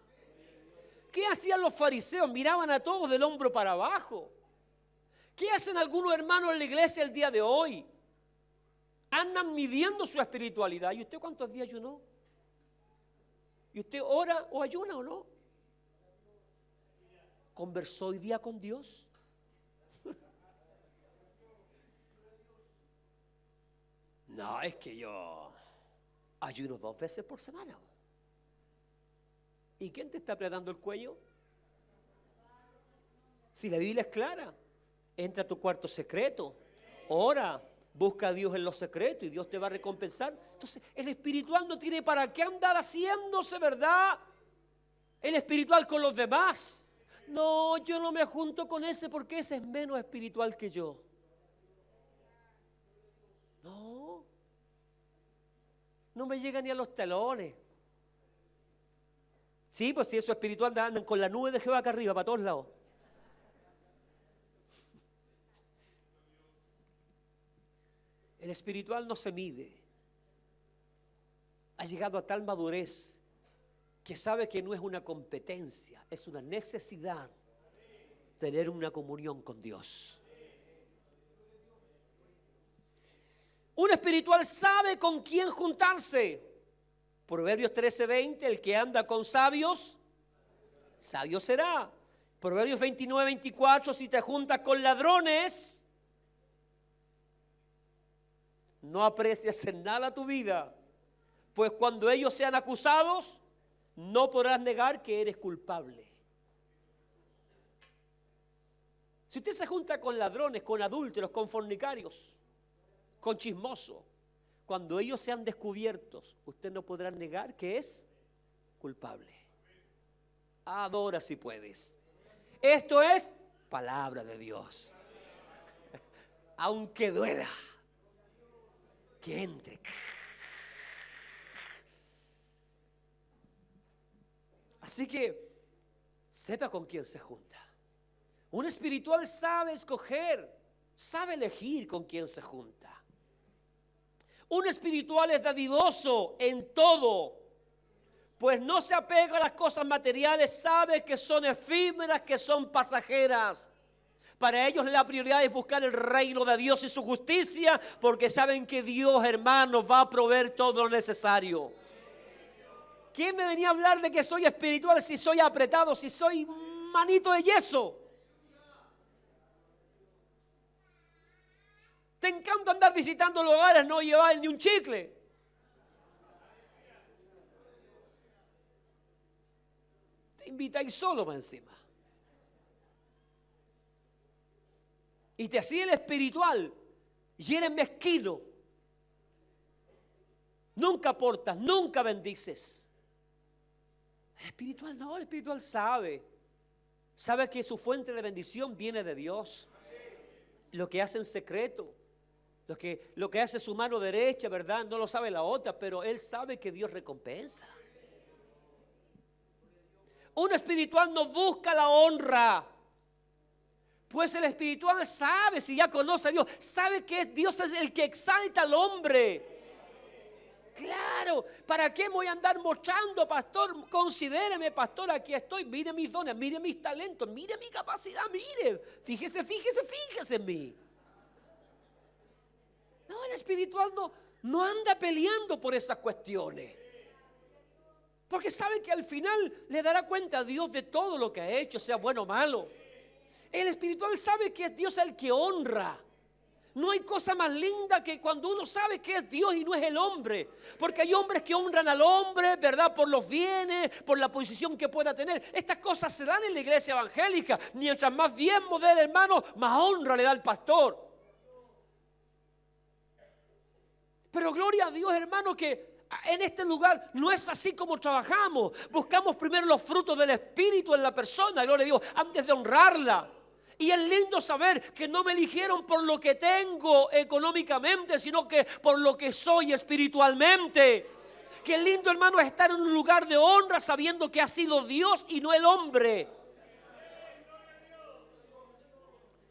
¿Qué hacían los fariseos? Miraban a todos del hombro para abajo. ¿Qué hacen algunos hermanos en la iglesia el día de hoy? Andan midiendo su espiritualidad. ¿Y usted cuántos días ayunó? ¿Y usted ora o ayuna o no? ¿Conversó hoy día con Dios? No, es que yo ayuno 2 veces por semana. ¿Y quién te está apretando el cuello? Si la Biblia es clara, entra a tu cuarto secreto, ora, busca a Dios en lo secreto y Dios te va a recompensar. Entonces, el espiritual no tiene para qué andar haciéndose, ¿verdad? El espiritual con los demás. No, yo no me junto con ese porque ese es menos espiritual que yo. No me llega ni a los talones. Sí, pues si eso es espiritual, andan con la nube de Jehová acá arriba, para todos lados. El espiritual no se mide. Ha llegado a tal madurez que sabe que no es una competencia, es una necesidad tener una comunión con Dios. Un espiritual sabe con quién juntarse. Proverbios 13:20, el que anda con sabios, sabio será. Proverbios 29:24, si te juntas con ladrones, no aprecias en nada tu vida, pues cuando ellos sean acusados, no podrás negar que eres culpable. Si usted se junta con ladrones, con adúlteros, con fornicarios, con chismosos, cuando ellos sean descubiertos, usted no podrá negar que es culpable. Adora si puedes. Esto es palabra de Dios. Aunque duela, que entre. Así que sepa con quién se junta. Un espiritual sabe escoger, sabe elegir con quién se junta. Un espiritual es dadivoso en todo, pues no se apega a las cosas materiales, sabe que son efímeras, que son pasajeras. Para ellos la prioridad es buscar el reino de Dios y su justicia, porque saben que Dios, hermanos, va a proveer todo lo necesario. ¿quién me venía a hablar de que soy espiritual si soy apretado, si soy manito de yeso? Te encanta andar visitando lugares, no llevar ni un chicle. Te invitáis solo más encima. Y te hacía el espiritual y eres mezquino. Nunca aportas, nunca bendices. El espiritual no, el espiritual sabe que su fuente de bendición viene de Dios. Lo que hace en secreto, lo que hace su mano derecha, ¿verdad? No lo sabe la otra, pero él sabe que Dios recompensa. Un espiritual no busca la honra. Pues el espiritual sabe, si ya conoce a Dios, sabe que Dios es el que exalta al hombre. Claro, ¿para qué voy a andar mochando, pastor? Considéreme, pastor, aquí estoy. Mire mis dones, mire mis talentos, mire mi capacidad, mire. Fíjese en mí. No, el espiritual no anda peleando por esas cuestiones. Porque sabe que al final le dará cuenta a Dios de todo lo que ha hecho, sea bueno o malo. El espiritual sabe que es Dios el que honra. No hay cosa más linda que cuando uno sabe que es Dios y no es el hombre. Porque hay hombres que honran al hombre, ¿verdad? Por los bienes, por la posición que pueda tener. Estas cosas se dan en la iglesia evangélica. Mientras más diezmo dé el hermano, más honra le da el pastor. Pero gloria a Dios, hermano, que en este lugar no es así como trabajamos. Buscamos primero los frutos del Espíritu en la persona, gloria a Dios, antes de honrarla. Y es lindo saber que no me eligieron por lo que tengo económicamente, sino que por lo que soy espiritualmente. Qué lindo, hermano, es estar en un lugar de honra sabiendo que ha sido Dios y no el hombre.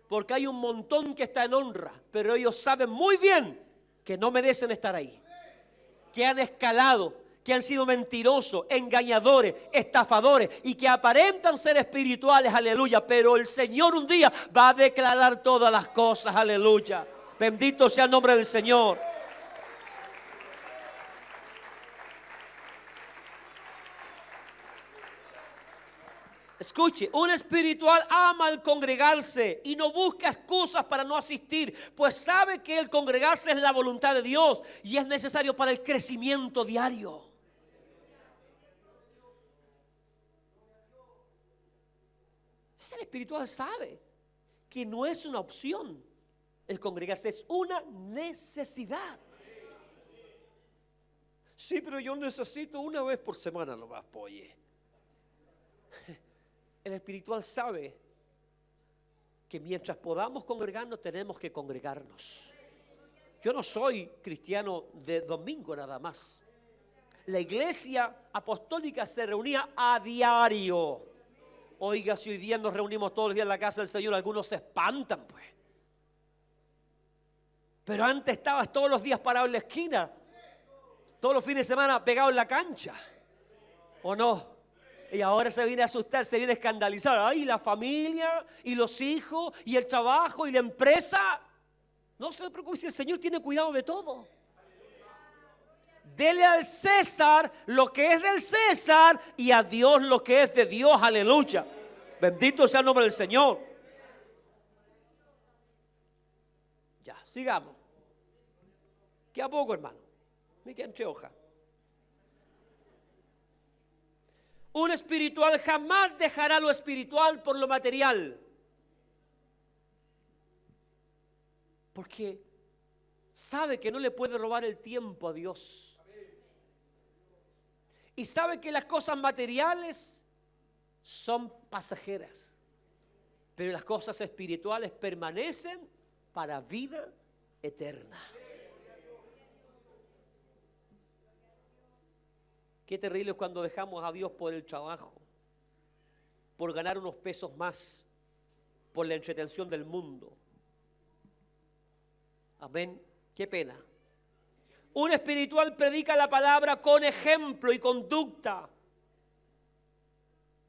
Porque hay un montón que está en honra, pero ellos saben muy bien que no merecen estar ahí. Que han escalado, que han sido mentirosos, engañadores, estafadores y que aparentan ser espirituales, aleluya, pero el Señor un día va a declarar todas las cosas, aleluya. Bendito sea el nombre del Señor. Escuche, un espiritual ama al congregarse y no busca excusas para no asistir, pues sabe que el congregarse es la voluntad de Dios y es necesario para el crecimiento diario. El espiritual sabe que no es una opción el congregarse, es una necesidad. Sí, pero yo necesito una vez por semana nomás, oye. El espiritual sabe que mientras podamos congregarnos, tenemos que congregarnos. Yo no soy cristiano de domingo nada más. La iglesia apostólica se reunía a diario. Oiga, si hoy día nos reunimos todos los días en la casa del Señor, algunos se espantan, pues. Pero antes estabas todos los días parado en la esquina, todos los fines de semana pegado en la cancha, ¿o no? Y ahora se viene a asustar, se viene a escandalizar. Ay, la familia, y los hijos, y el trabajo, y la empresa. No se preocupe, si el Señor tiene cuidado de todo. Dele al César lo que es del César y a Dios lo que es de Dios. Aleluya. Bendito sea el nombre del Señor. Ya, sigamos. ¿Qué poco, hermano? Me quedan 3 hojas. Un espiritual jamás dejará lo espiritual por lo material. Porque sabe que no le puede robar el tiempo a Dios. Y sabe que las cosas materiales son pasajeras. Pero las cosas espirituales permanecen para vida eterna. Qué terrible es cuando dejamos a Dios por el trabajo, por ganar unos pesos más, por la entretención del mundo. Amén. Qué pena. Un espiritual predica la palabra con ejemplo y conducta,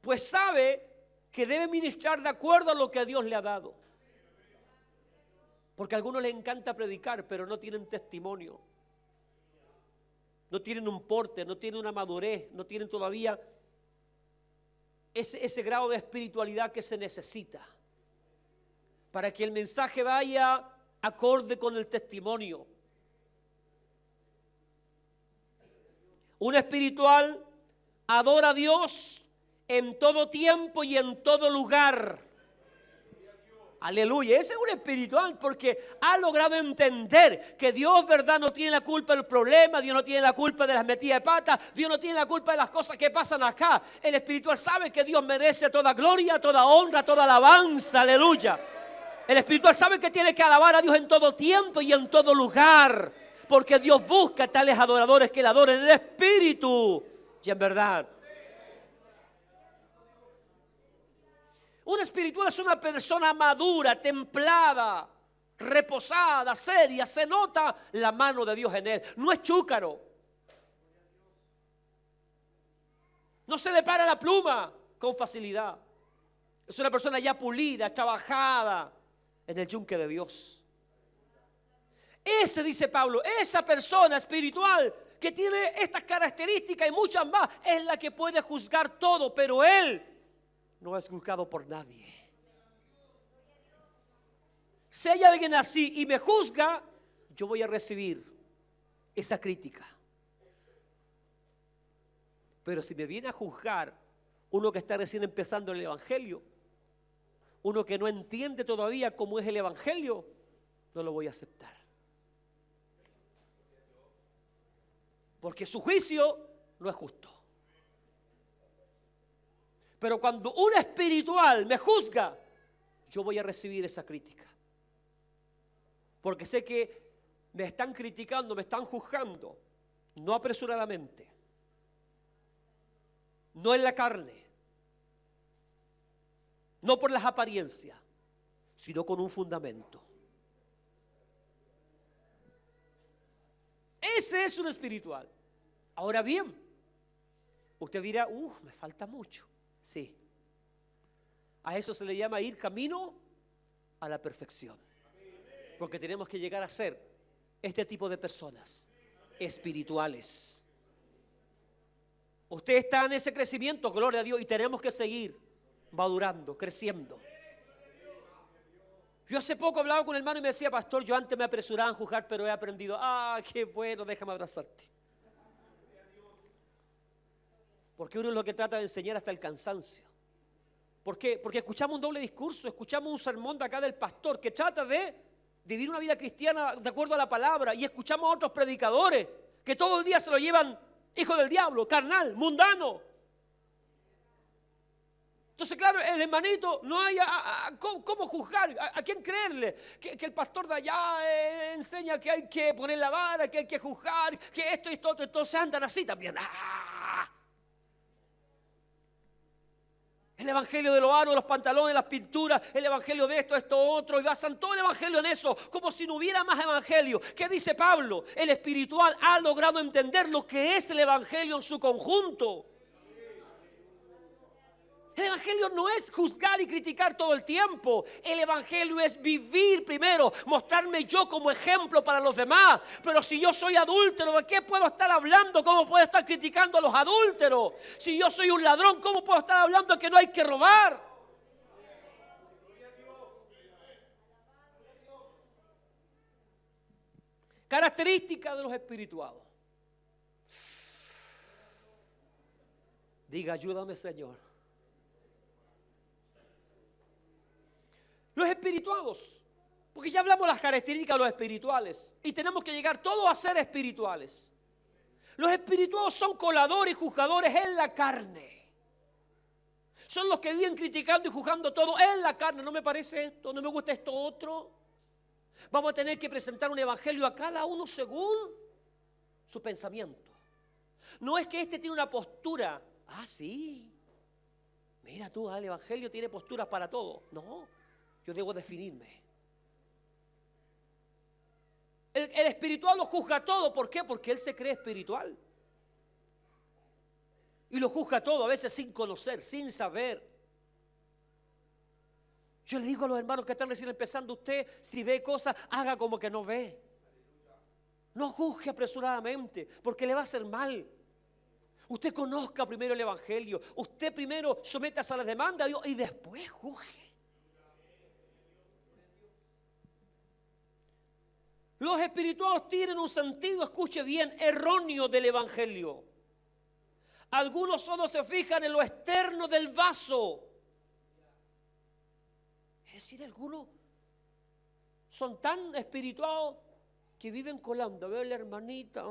pues sabe que debe ministrar de acuerdo a lo que a Dios le ha dado. Porque a algunos les encanta predicar, pero no tienen testimonio. no tienen un porte, no tienen una madurez, no tienen todavía ese grado de espiritualidad que se necesita para que el mensaje vaya acorde con el testimonio. Un espiritual adora a Dios en todo tiempo y en todo lugar. Aleluya, ese es un espiritual porque ha logrado entender que Dios, verdad, no tiene la culpa del problema, Dios no tiene la culpa de las metidas de pata, Dios no tiene la culpa de las cosas que pasan acá. El espiritual sabe que Dios merece toda gloria, toda honra, toda alabanza, aleluya. El espiritual sabe que tiene que alabar a Dios en todo tiempo y en todo lugar, porque Dios busca tales adoradores que le adoren en el espíritu y en verdad. Un espiritual es una persona madura, templada, reposada, seria. Se nota la mano de Dios en él. No es chúcaro. No se le para la pluma con facilidad. Es una persona ya pulida, trabajada en el yunque de Dios. Ese, dice Pablo, esa persona espiritual que tiene estas características y muchas más, es la que puede juzgar todo, pero él no es juzgado por nadie. Si hay alguien así y me juzga, yo voy a recibir esa crítica. Pero si me viene a juzgar uno que está recién empezando el evangelio, uno que no entiende todavía cómo es el evangelio, no lo voy a aceptar. Porque su juicio no es justo. Pero cuando un espiritual me juzga, yo voy a recibir esa crítica. Porque sé que me están criticando, me están juzgando, no apresuradamente, no en la carne, no por las apariencias, sino con un fundamento. Ese es un espiritual. Ahora bien, usted dirá, me falta mucho. Sí. A eso se le llama ir camino a la perfección. Porque tenemos que llegar a ser este tipo de personas espirituales. Usted está en ese crecimiento, gloria a Dios, y tenemos que seguir madurando, creciendo. Yo hace poco hablaba con un hermano y me decía, pastor, yo antes me apresuraba a juzgar, pero he aprendido, qué bueno, déjame abrazarte. Porque uno es lo que trata de enseñar hasta el cansancio. ¿Por qué? Porque escuchamos un doble discurso, escuchamos un sermón de acá del pastor que trata de vivir una vida cristiana de acuerdo a la palabra, y escuchamos a otros predicadores que todo el día se lo llevan hijo del diablo, carnal, mundano. Entonces, claro, el hermanito no hay cómo juzgar, a quién creerle. Que el pastor de allá enseña que hay que poner la vara, que hay que juzgar, que esto y esto otro. Entonces andan así también. El evangelio de los aros, los pantalones, las pinturas, el evangelio de esto otro, y basan todo el evangelio en eso, como si no hubiera más evangelio. ¿Qué dice Pablo? El espiritual ha logrado entender lo que es el evangelio en su conjunto. El evangelio no es juzgar y criticar todo el tiempo. El evangelio es vivir primero, mostrarme yo como ejemplo para los demás. Pero si yo soy adúltero, ¿de qué puedo estar hablando? ¿Cómo puedo estar criticando a los adúlteros? Si yo soy un ladrón, ¿cómo puedo estar hablando que no hay que robar? Característica de los espirituados. Diga, ayúdame, Señor. Los espirituados, porque ya hablamos de las características de los espirituales y tenemos que llegar todos a ser espirituales. Los espirituados son coladores y juzgadores en la carne. Son los que viven criticando y juzgando todo en la carne. No me parece esto, no me gusta esto otro. Vamos a tener que presentar un evangelio a cada uno según su pensamiento. No es que este tiene una postura. Sí, mira tú, el evangelio tiene posturas para todo. No. Yo debo definirme. El espiritual lo juzga todo. ¿Por qué? Porque él se cree espiritual. Y lo juzga todo, a veces sin conocer, sin saber. Yo le digo a los hermanos que están recién empezando, usted si ve cosas, haga como que no ve. No juzgue apresuradamente, porque le va a hacer mal. Usted conozca primero el Evangelio. Usted primero sométase a las demandas de Dios y después juzgue. Los espirituados tienen un sentido, escuche bien, erróneo del Evangelio. Algunos solo se fijan en lo externo del vaso. Es decir, algunos son tan espirituados que viven colando. Veo a la hermanita,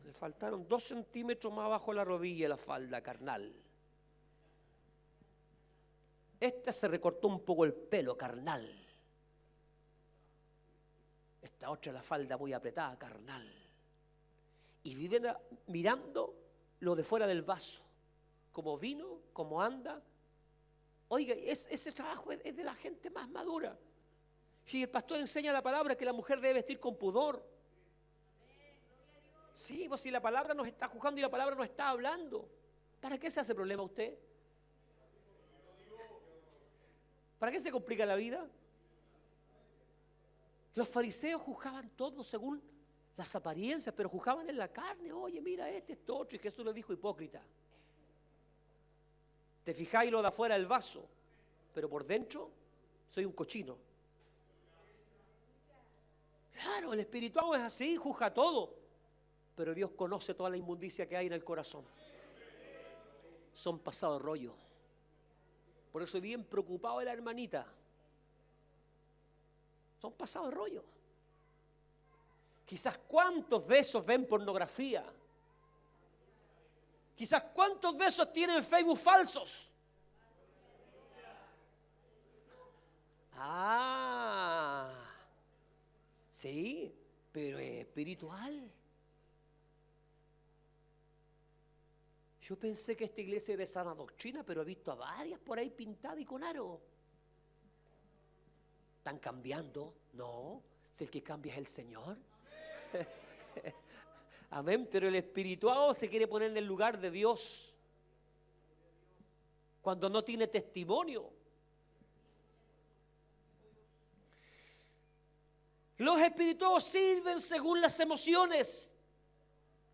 le faltaron 2 centímetros más abajo de la rodilla la falda carnal. Esta se recortó un poco el pelo carnal. Esta otra la falda muy apretada carnal. Y viven mirando lo de fuera del vaso. Cómo vino, cómo anda. Oiga, ese trabajo es de la gente más madura. Si el pastor enseña la palabra que la mujer debe vestir con pudor. Sí, pues si la palabra nos está juzgando y la palabra nos está hablando, ¿para qué se hace problema usted? ¿Para qué se complica la vida? Los fariseos juzgaban todo según las apariencias, pero juzgaban en la carne. Oye, mira esto, otro. Y Jesús le dijo: hipócrita. Te fijáis lo de afuera del vaso, pero por dentro soy un cochino. Claro, el espiritual es así, juzga todo, pero Dios conoce toda la inmundicia que hay en el corazón. Son pasados de rollo. Por eso bien preocupado de la hermanita. Son pasados de rollo. Quizás cuántos de esos ven pornografía. Quizás cuántos de esos tienen Facebook falsos. Sí, pero es espiritual. Yo pensé que esta iglesia era de sana doctrina, pero he visto a varias por ahí pintadas y con aro. ¿Están cambiando? No, si el que cambia es el Señor. Amén, pero el espiritual se quiere poner en el lugar de Dios cuando no tiene testimonio. Los espirituales sirven según las emociones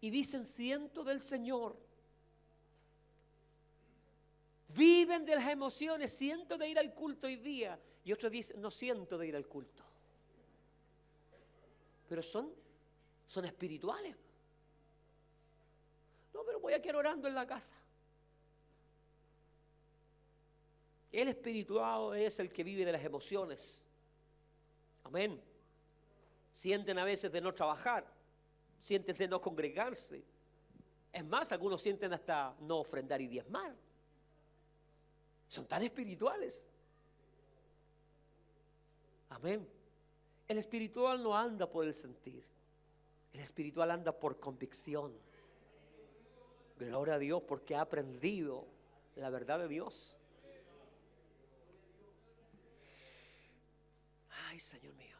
y dicen: siento del Señor. Viven de las emociones. Siento de ir al culto hoy día. Y otros dicen: no siento de ir al culto. Pero son espirituales. No, pero voy a quedar orando en la casa. El espiritual es el que vive de las emociones. Amén. Sienten a veces de no trabajar, sienten de no congregarse. Es más, algunos sienten hasta no ofrendar y diezmar. Son tan espirituales. Amén. El espiritual no anda por el sentir. El espiritual anda por convicción. Gloria a Dios, porque ha aprendido la verdad de Dios. Ay, Señor mío.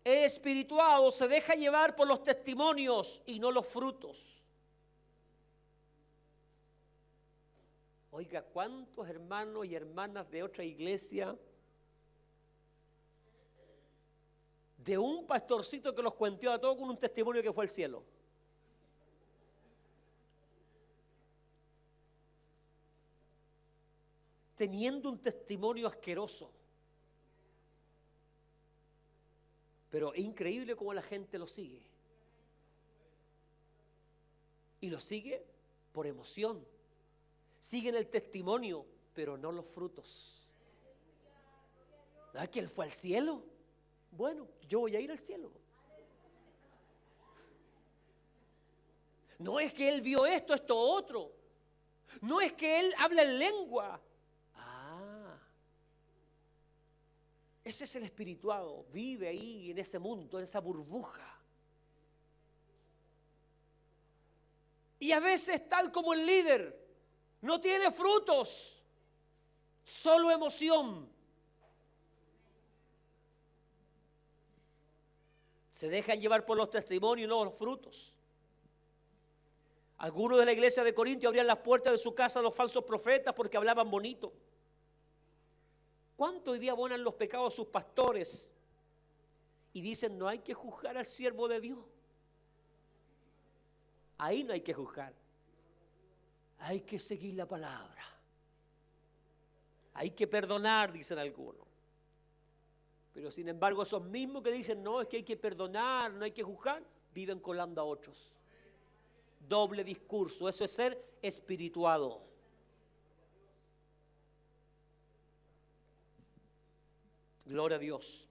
El espiritual se deja llevar por los testimonios y no los frutos. Oiga, ¿cuántos hermanos y hermanas de otra iglesia, de un pastorcito que los cuenteó a todos con un testimonio que fue al cielo? Teniendo un testimonio asqueroso. Pero es increíble cómo la gente lo sigue. Y lo sigue por emoción. Siguen el testimonio, pero no los frutos. ¿Ah, que él fue al cielo? Bueno, yo voy a ir al cielo. No es que él vio esto otro. No es que él habla en lengua. Ese es el espiritual, vive ahí en ese mundo, en esa burbuja. Y a veces, tal como el líder, no tiene frutos, solo emoción. Se dejan llevar por los testimonios y no los frutos. Algunos de la iglesia de Corinto abrían las puertas de su casa a los falsos profetas porque hablaban bonito. ¿Cuánto hoy día abonan los pecados a sus pastores Y dicen, no hay que juzgar al siervo de Dios. Ahí no hay que juzgar. Hay que seguir la palabra. Hay que perdonar, dicen algunos. Pero sin embargo, esos mismos que dicen, no, es que hay que perdonar, no hay que juzgar, viven colando a otros. Doble discurso, eso es ser espirituado. Gloria a Dios.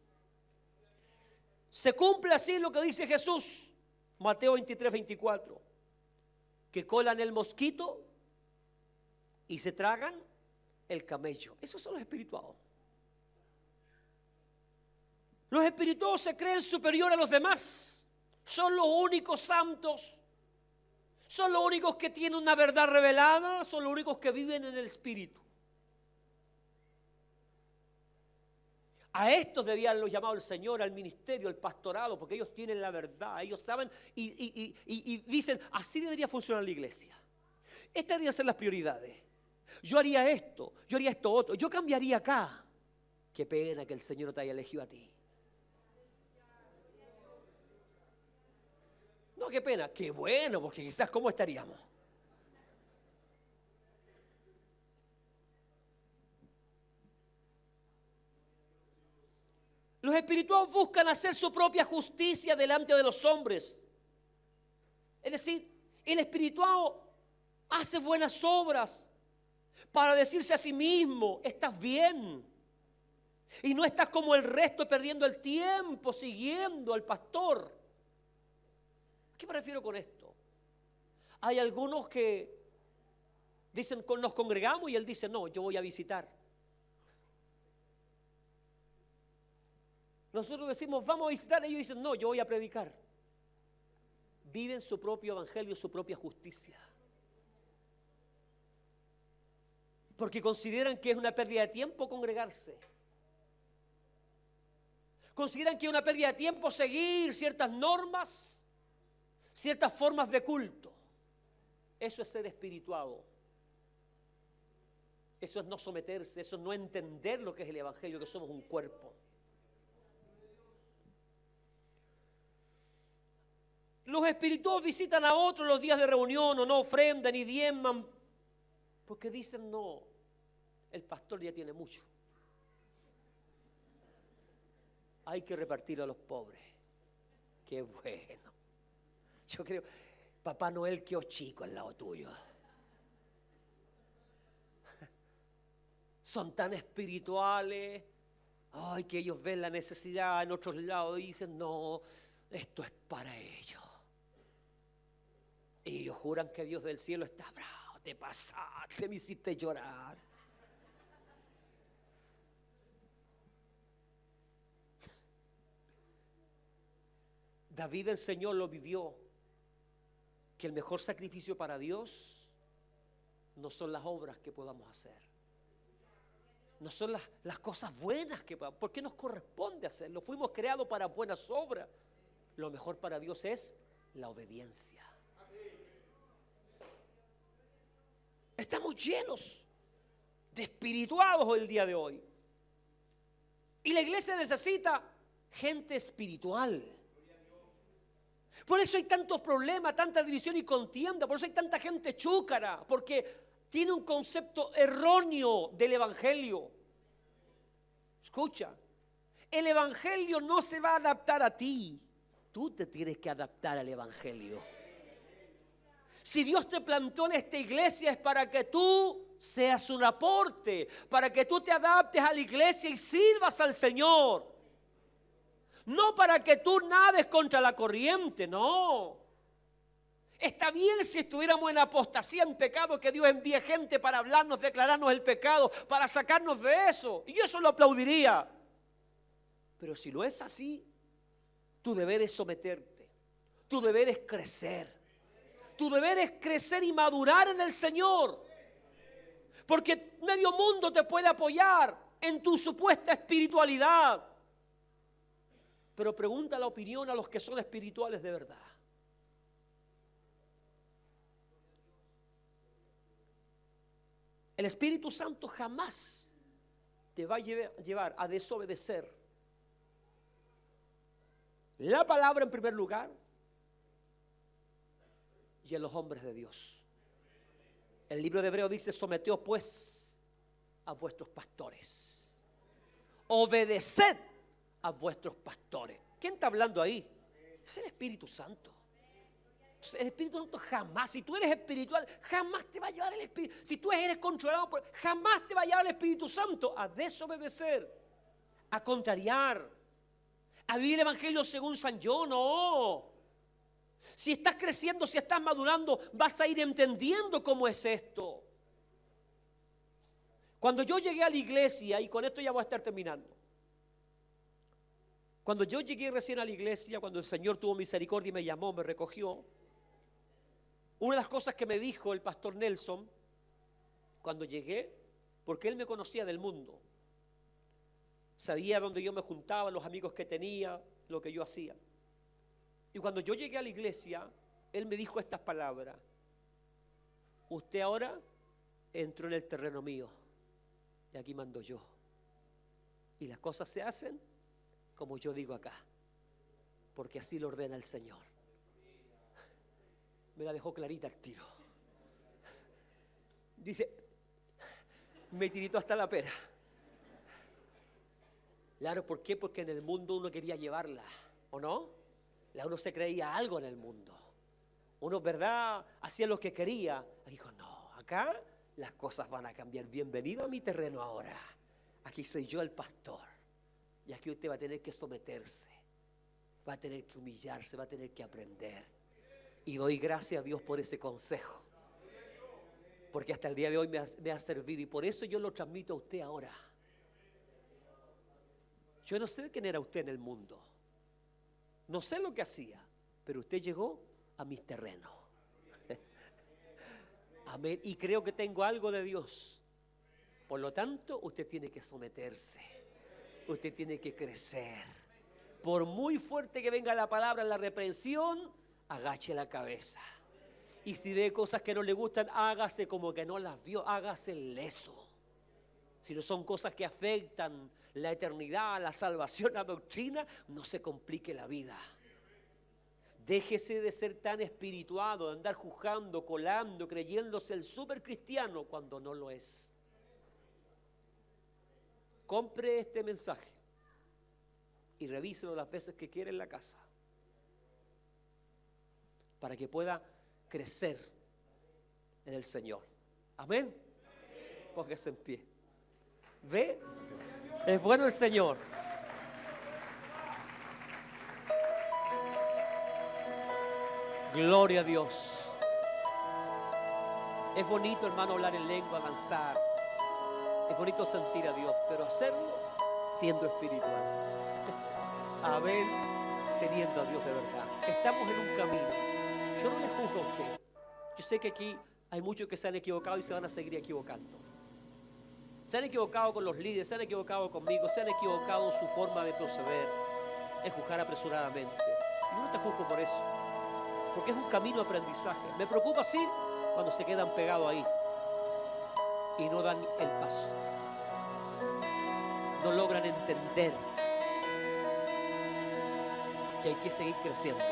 Se cumple así lo que dice Jesús, Mateo 23, 24, que colan el mosquito y se tragan el camello. Esos son los espirituados. Los espirituados se creen superiores a los demás. Son los únicos santos. Son los únicos que tienen una verdad revelada. Son los únicos que viven en el Espíritu. A estos debía haberlos llamado el Señor, al ministerio, al pastorado, porque ellos tienen la verdad. Ellos saben y dicen, así debería funcionar la iglesia. Estas deberían ser las prioridades. Yo haría esto otro. Yo cambiaría acá. Qué pena que el Señor no te haya elegido a ti. No, qué pena, qué bueno, porque quizás ¿cómo estaríamos? Los espirituales buscan hacer su propia justicia delante de los hombres. Es decir, el espiritual hace buenas obras para decirse a sí mismo, estás bien. Y no estás como el resto perdiendo el tiempo siguiendo al pastor. ¿Qué me refiero con esto? Hay algunos que dicen, nos congregamos y él dice, no, yo voy a visitar. Nosotros decimos, vamos a visitar, ellos dicen, no, yo voy a predicar. Viven su propio evangelio, su propia justicia. Porque consideran que es una pérdida de tiempo congregarse. Consideran que es una pérdida de tiempo seguir ciertas normas, ciertas formas de culto. Eso es ser espirituado. Eso es no someterse, eso es no entender lo que es el evangelio, que somos un cuerpo. Los espirituales visitan a otros los días de reunión o no ofrendan ni diezman porque dicen, no, el pastor ya tiene mucho. Hay que repartir a los pobres. Qué bueno. Yo creo, Papá Noel quedó chico al lado tuyo. Son tan espirituales. Ay, que ellos ven la necesidad en otros lados y dicen, no, esto es para ellos. Y ellos juran que Dios del cielo está bravo, te pasaste, me hiciste llorar. David el Señor lo vivió, que el mejor sacrificio para Dios no son las obras que podamos hacer. No son las cosas buenas que podamos, porque nos corresponde hacerlo. Fuimos creados para buenas obras. Lo mejor para Dios es la obediencia. Estamos llenos de espirituados el día de hoy. Y la iglesia necesita gente espiritual. Por eso hay tantos problemas, tanta división y contienda. Por eso hay tanta gente chúcara. Porque tiene un concepto erróneo del evangelio. Escucha, el evangelio no se va a adaptar a ti. Tú te tienes que adaptar al evangelio. Si Dios te plantó en esta iglesia es para que tú seas un aporte, para que tú te adaptes a la iglesia y sirvas al Señor. No para que tú nades contra la corriente, no. Está bien si estuviéramos en apostasía, en pecado, que Dios envíe gente para hablarnos, declararnos el pecado, para sacarnos de eso. Y yo eso lo aplaudiría. Pero si lo es así, tu deber es someterte. Tu deber es crecer. Tu deber es crecer y madurar en el Señor. Porque medio mundo te puede apoyar en tu supuesta espiritualidad. Pero pregunta la opinión a los que son espirituales de verdad. El Espíritu Santo jamás te va a llevar a desobedecer la palabra en primer lugar y en los hombres de Dios. El libro de Hebreos dice: someteos pues a vuestros pastores, obedeced a vuestros pastores. ¿Quién está hablando ahí? Es el Espíritu Santo. El Espíritu Santo jamás, si tú eres espiritual, jamás te va a llevar el Espíritu. Si tú eres controlado por, jamás te va a llevar el Espíritu Santo a desobedecer, a contrariar, a vivir el Evangelio según San John. No. Si estás creciendo, si estás madurando, vas a ir entendiendo cómo es esto. Cuando yo llegué a la iglesia, y con esto ya voy a estar terminando. Cuando yo llegué recién a la iglesia, cuando el Señor tuvo misericordia y me llamó, me recogió, una de las cosas que me dijo el pastor Nelson cuando llegué, porque él me conocía del mundo, sabía dónde yo me juntaba, los amigos que tenía, lo que yo hacía. Y cuando yo llegué a la iglesia, él me dijo estas palabras: usted ahora entró en el terreno mío y aquí mando yo. Y las cosas se hacen como yo digo acá, porque así lo ordena el Señor. Me la dejó clarita al tiro. Dice, me tiritó hasta la pera. Claro, ¿por qué? Porque en el mundo uno quería llevarla, ¿o no? Uno se creía algo en el mundo. Uno, ¿verdad?, hacía lo que quería. Dijo, no, acá las cosas van a cambiar. Bienvenido a mi terreno ahora. Aquí soy yo el pastor. Y aquí usted va a tener que someterse, va a tener que humillarse, va a tener que aprender. Y doy gracias a Dios por ese consejo, porque hasta el día de hoy me ha servido, y por eso yo lo transmito a usted ahora. Yo no sé quién era usted en el mundo, no sé lo que hacía, pero usted llegó a mis terrenos. Amén. Y creo que tengo algo de Dios. Por lo tanto, usted tiene que someterse. Usted tiene que crecer. Por muy fuerte que venga la palabra, la reprensión, agache la cabeza. Y si ve cosas que no le gustan, hágase como que no las vio, hágase leso. Si no son cosas que afectan la eternidad, la salvación, la doctrina, no se complique la vida. Déjese de ser tan espirituado, de andar juzgando, colando, creyéndose el súper cristiano cuando no lo es. Compre este mensaje y revíselo las veces que quiera en la casa, para que pueda crecer en el Señor. Amén. Póngase en pie. ¿Ve? Es bueno el Señor. Gloria a Dios. Es bonito, hermano, hablar en lengua, danzar. Es bonito sentir a Dios, pero hacerlo siendo espiritual. Amén. Teniendo a Dios de verdad. Estamos en un camino. Yo no le juzgo a usted. Yo sé que aquí hay muchos que se han equivocado y se van a seguir equivocando. Se han equivocado con los líderes, se han equivocado conmigo, se han equivocado en su forma de proceder, en juzgar apresuradamente. Y yo no te juzgo por eso, porque es un camino de aprendizaje. Me preocupa, sí, cuando se quedan pegados ahí y no dan el paso. No logran entender que hay que seguir creciendo,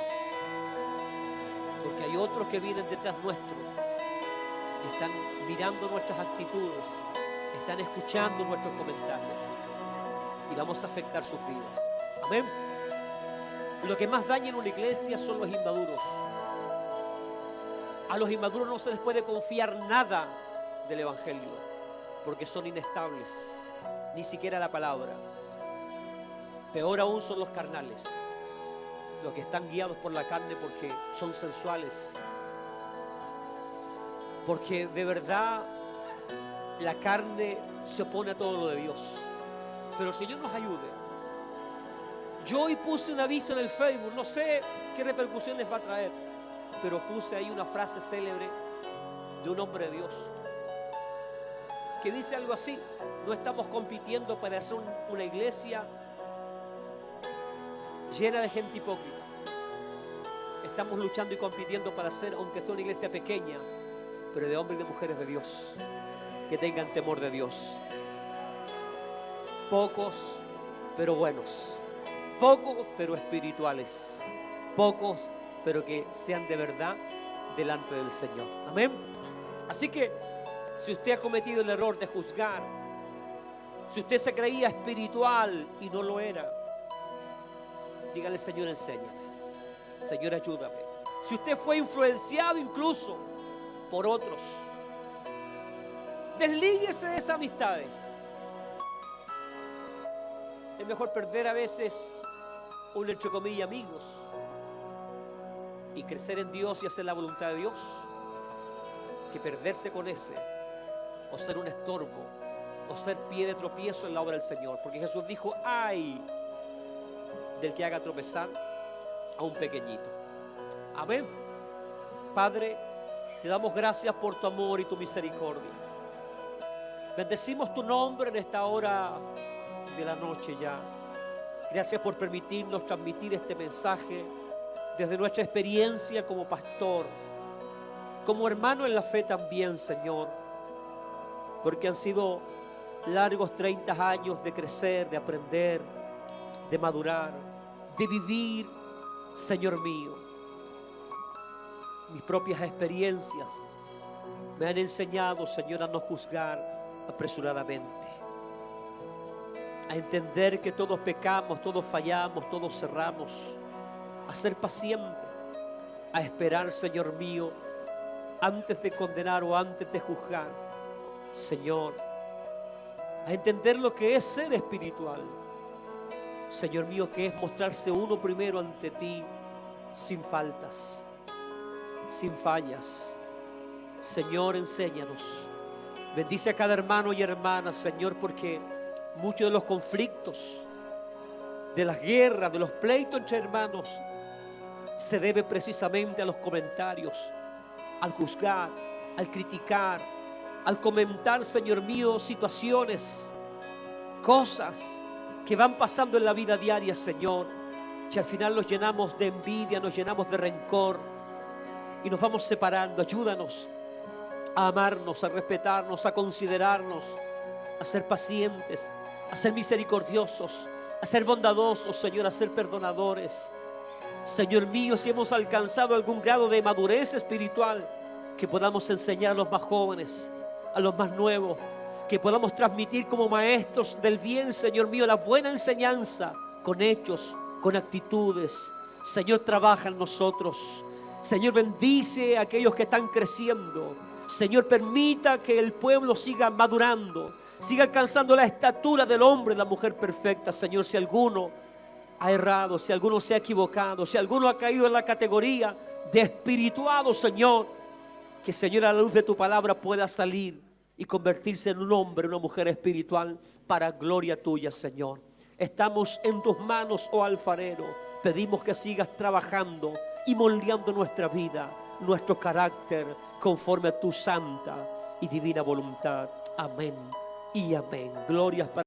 porque hay otros que vienen detrás nuestro y están mirando nuestras actitudes, están escuchando nuestros comentarios y vamos a afectar sus vidas. Amén. Lo que más daña en una iglesia son los inmaduros. A los inmaduros no se les puede confiar nada del Evangelio, porque son inestables, ni siquiera la palabra. Peor aún son los carnales, los que están guiados por la carne porque son sensuales, porque de verdad la carne se opone a todo lo de Dios. Pero el Señor nos ayude. Yo hoy puse un aviso en el Facebook, no sé qué repercusiones va a traer, pero puse ahí una frase célebre de un hombre de Dios que dice algo así: no estamos compitiendo para hacer una iglesia llena de gente hipócrita. Estamos luchando y compitiendo para hacer, aunque sea una iglesia pequeña, pero de hombres y de mujeres de Dios, que tengan temor de Dios. Pocos, pero buenos. Pocos pero espirituales. Pocos pero que sean de verdad delante del Señor. Amén. Así que si usted ha cometido el error de juzgar, si usted se creía espiritual y no lo era, dígale: Señor, enséñame. Señor, ayúdame. Si usted fue influenciado incluso por otros, deslíguese de esas amistades. Es mejor perder a veces un, entre comillas, amigos, y crecer en Dios y hacer la voluntad de Dios, que perderse con ese, o ser un estorbo, o ser pie de tropiezo en la obra del Señor. Porque Jesús dijo: ay del que haga tropezar a un pequeñito. Amén. Padre, te damos gracias por tu amor y tu misericordia. Bendecimos tu nombre en esta hora de la noche ya. Gracias por permitirnos transmitir este mensaje desde nuestra experiencia como pastor, como hermano en la fe también, Señor, porque han sido largos 30 años de crecer, de aprender, de madurar, de vivir, Señor mío. Mis propias experiencias me han enseñado, Señor, a no juzgar apresuradamente, a entender que todos pecamos, todos fallamos, todos cerramos, a ser paciente, a esperar, Señor mío, antes de condenar o antes de juzgar, Señor, a entender lo que es ser espiritual, Señor mío, que es mostrarse uno primero ante ti sin faltas, sin fallas. Señor, enséñanos. Bendice a cada hermano y hermana, Señor, porque muchos de los conflictos, de las guerras, de los pleitos entre hermanos, se debe precisamente a los comentarios, al juzgar, al criticar, al comentar, Señor mío, situaciones, cosas que van pasando en la vida diaria, Señor, que al final nos llenamos de envidia, nos llenamos de rencor y nos vamos separando. Ayúdanos a amarnos, a respetarnos, a considerarnos, a ser pacientes, a ser misericordiosos, a ser bondadosos, Señor, a ser perdonadores. Señor mío, si hemos alcanzado algún grado de madurez espiritual, que podamos enseñar a los más jóvenes, a los más nuevos, que podamos transmitir como maestros del bien, Señor mío, la buena enseñanza, con hechos, con actitudes. Señor, trabaja en nosotros. Señor, bendice a aquellos que están creciendo. Señor, permita que el pueblo siga madurando, siga alcanzando la estatura del hombre y la mujer perfecta. Señor, si alguno ha errado, si alguno se ha equivocado, si alguno ha caído en la categoría de espirituado, Señor, que, Señor, a la luz de tu palabra pueda salir y convertirse en un hombre, una mujer espiritual para gloria tuya, Señor. Estamos en tus manos, oh alfarero. Pedimos que sigas trabajando y moldeando nuestra vida, nuestro carácter, conforme a tu santa y divina voluntad. Amén y amén. Glorias para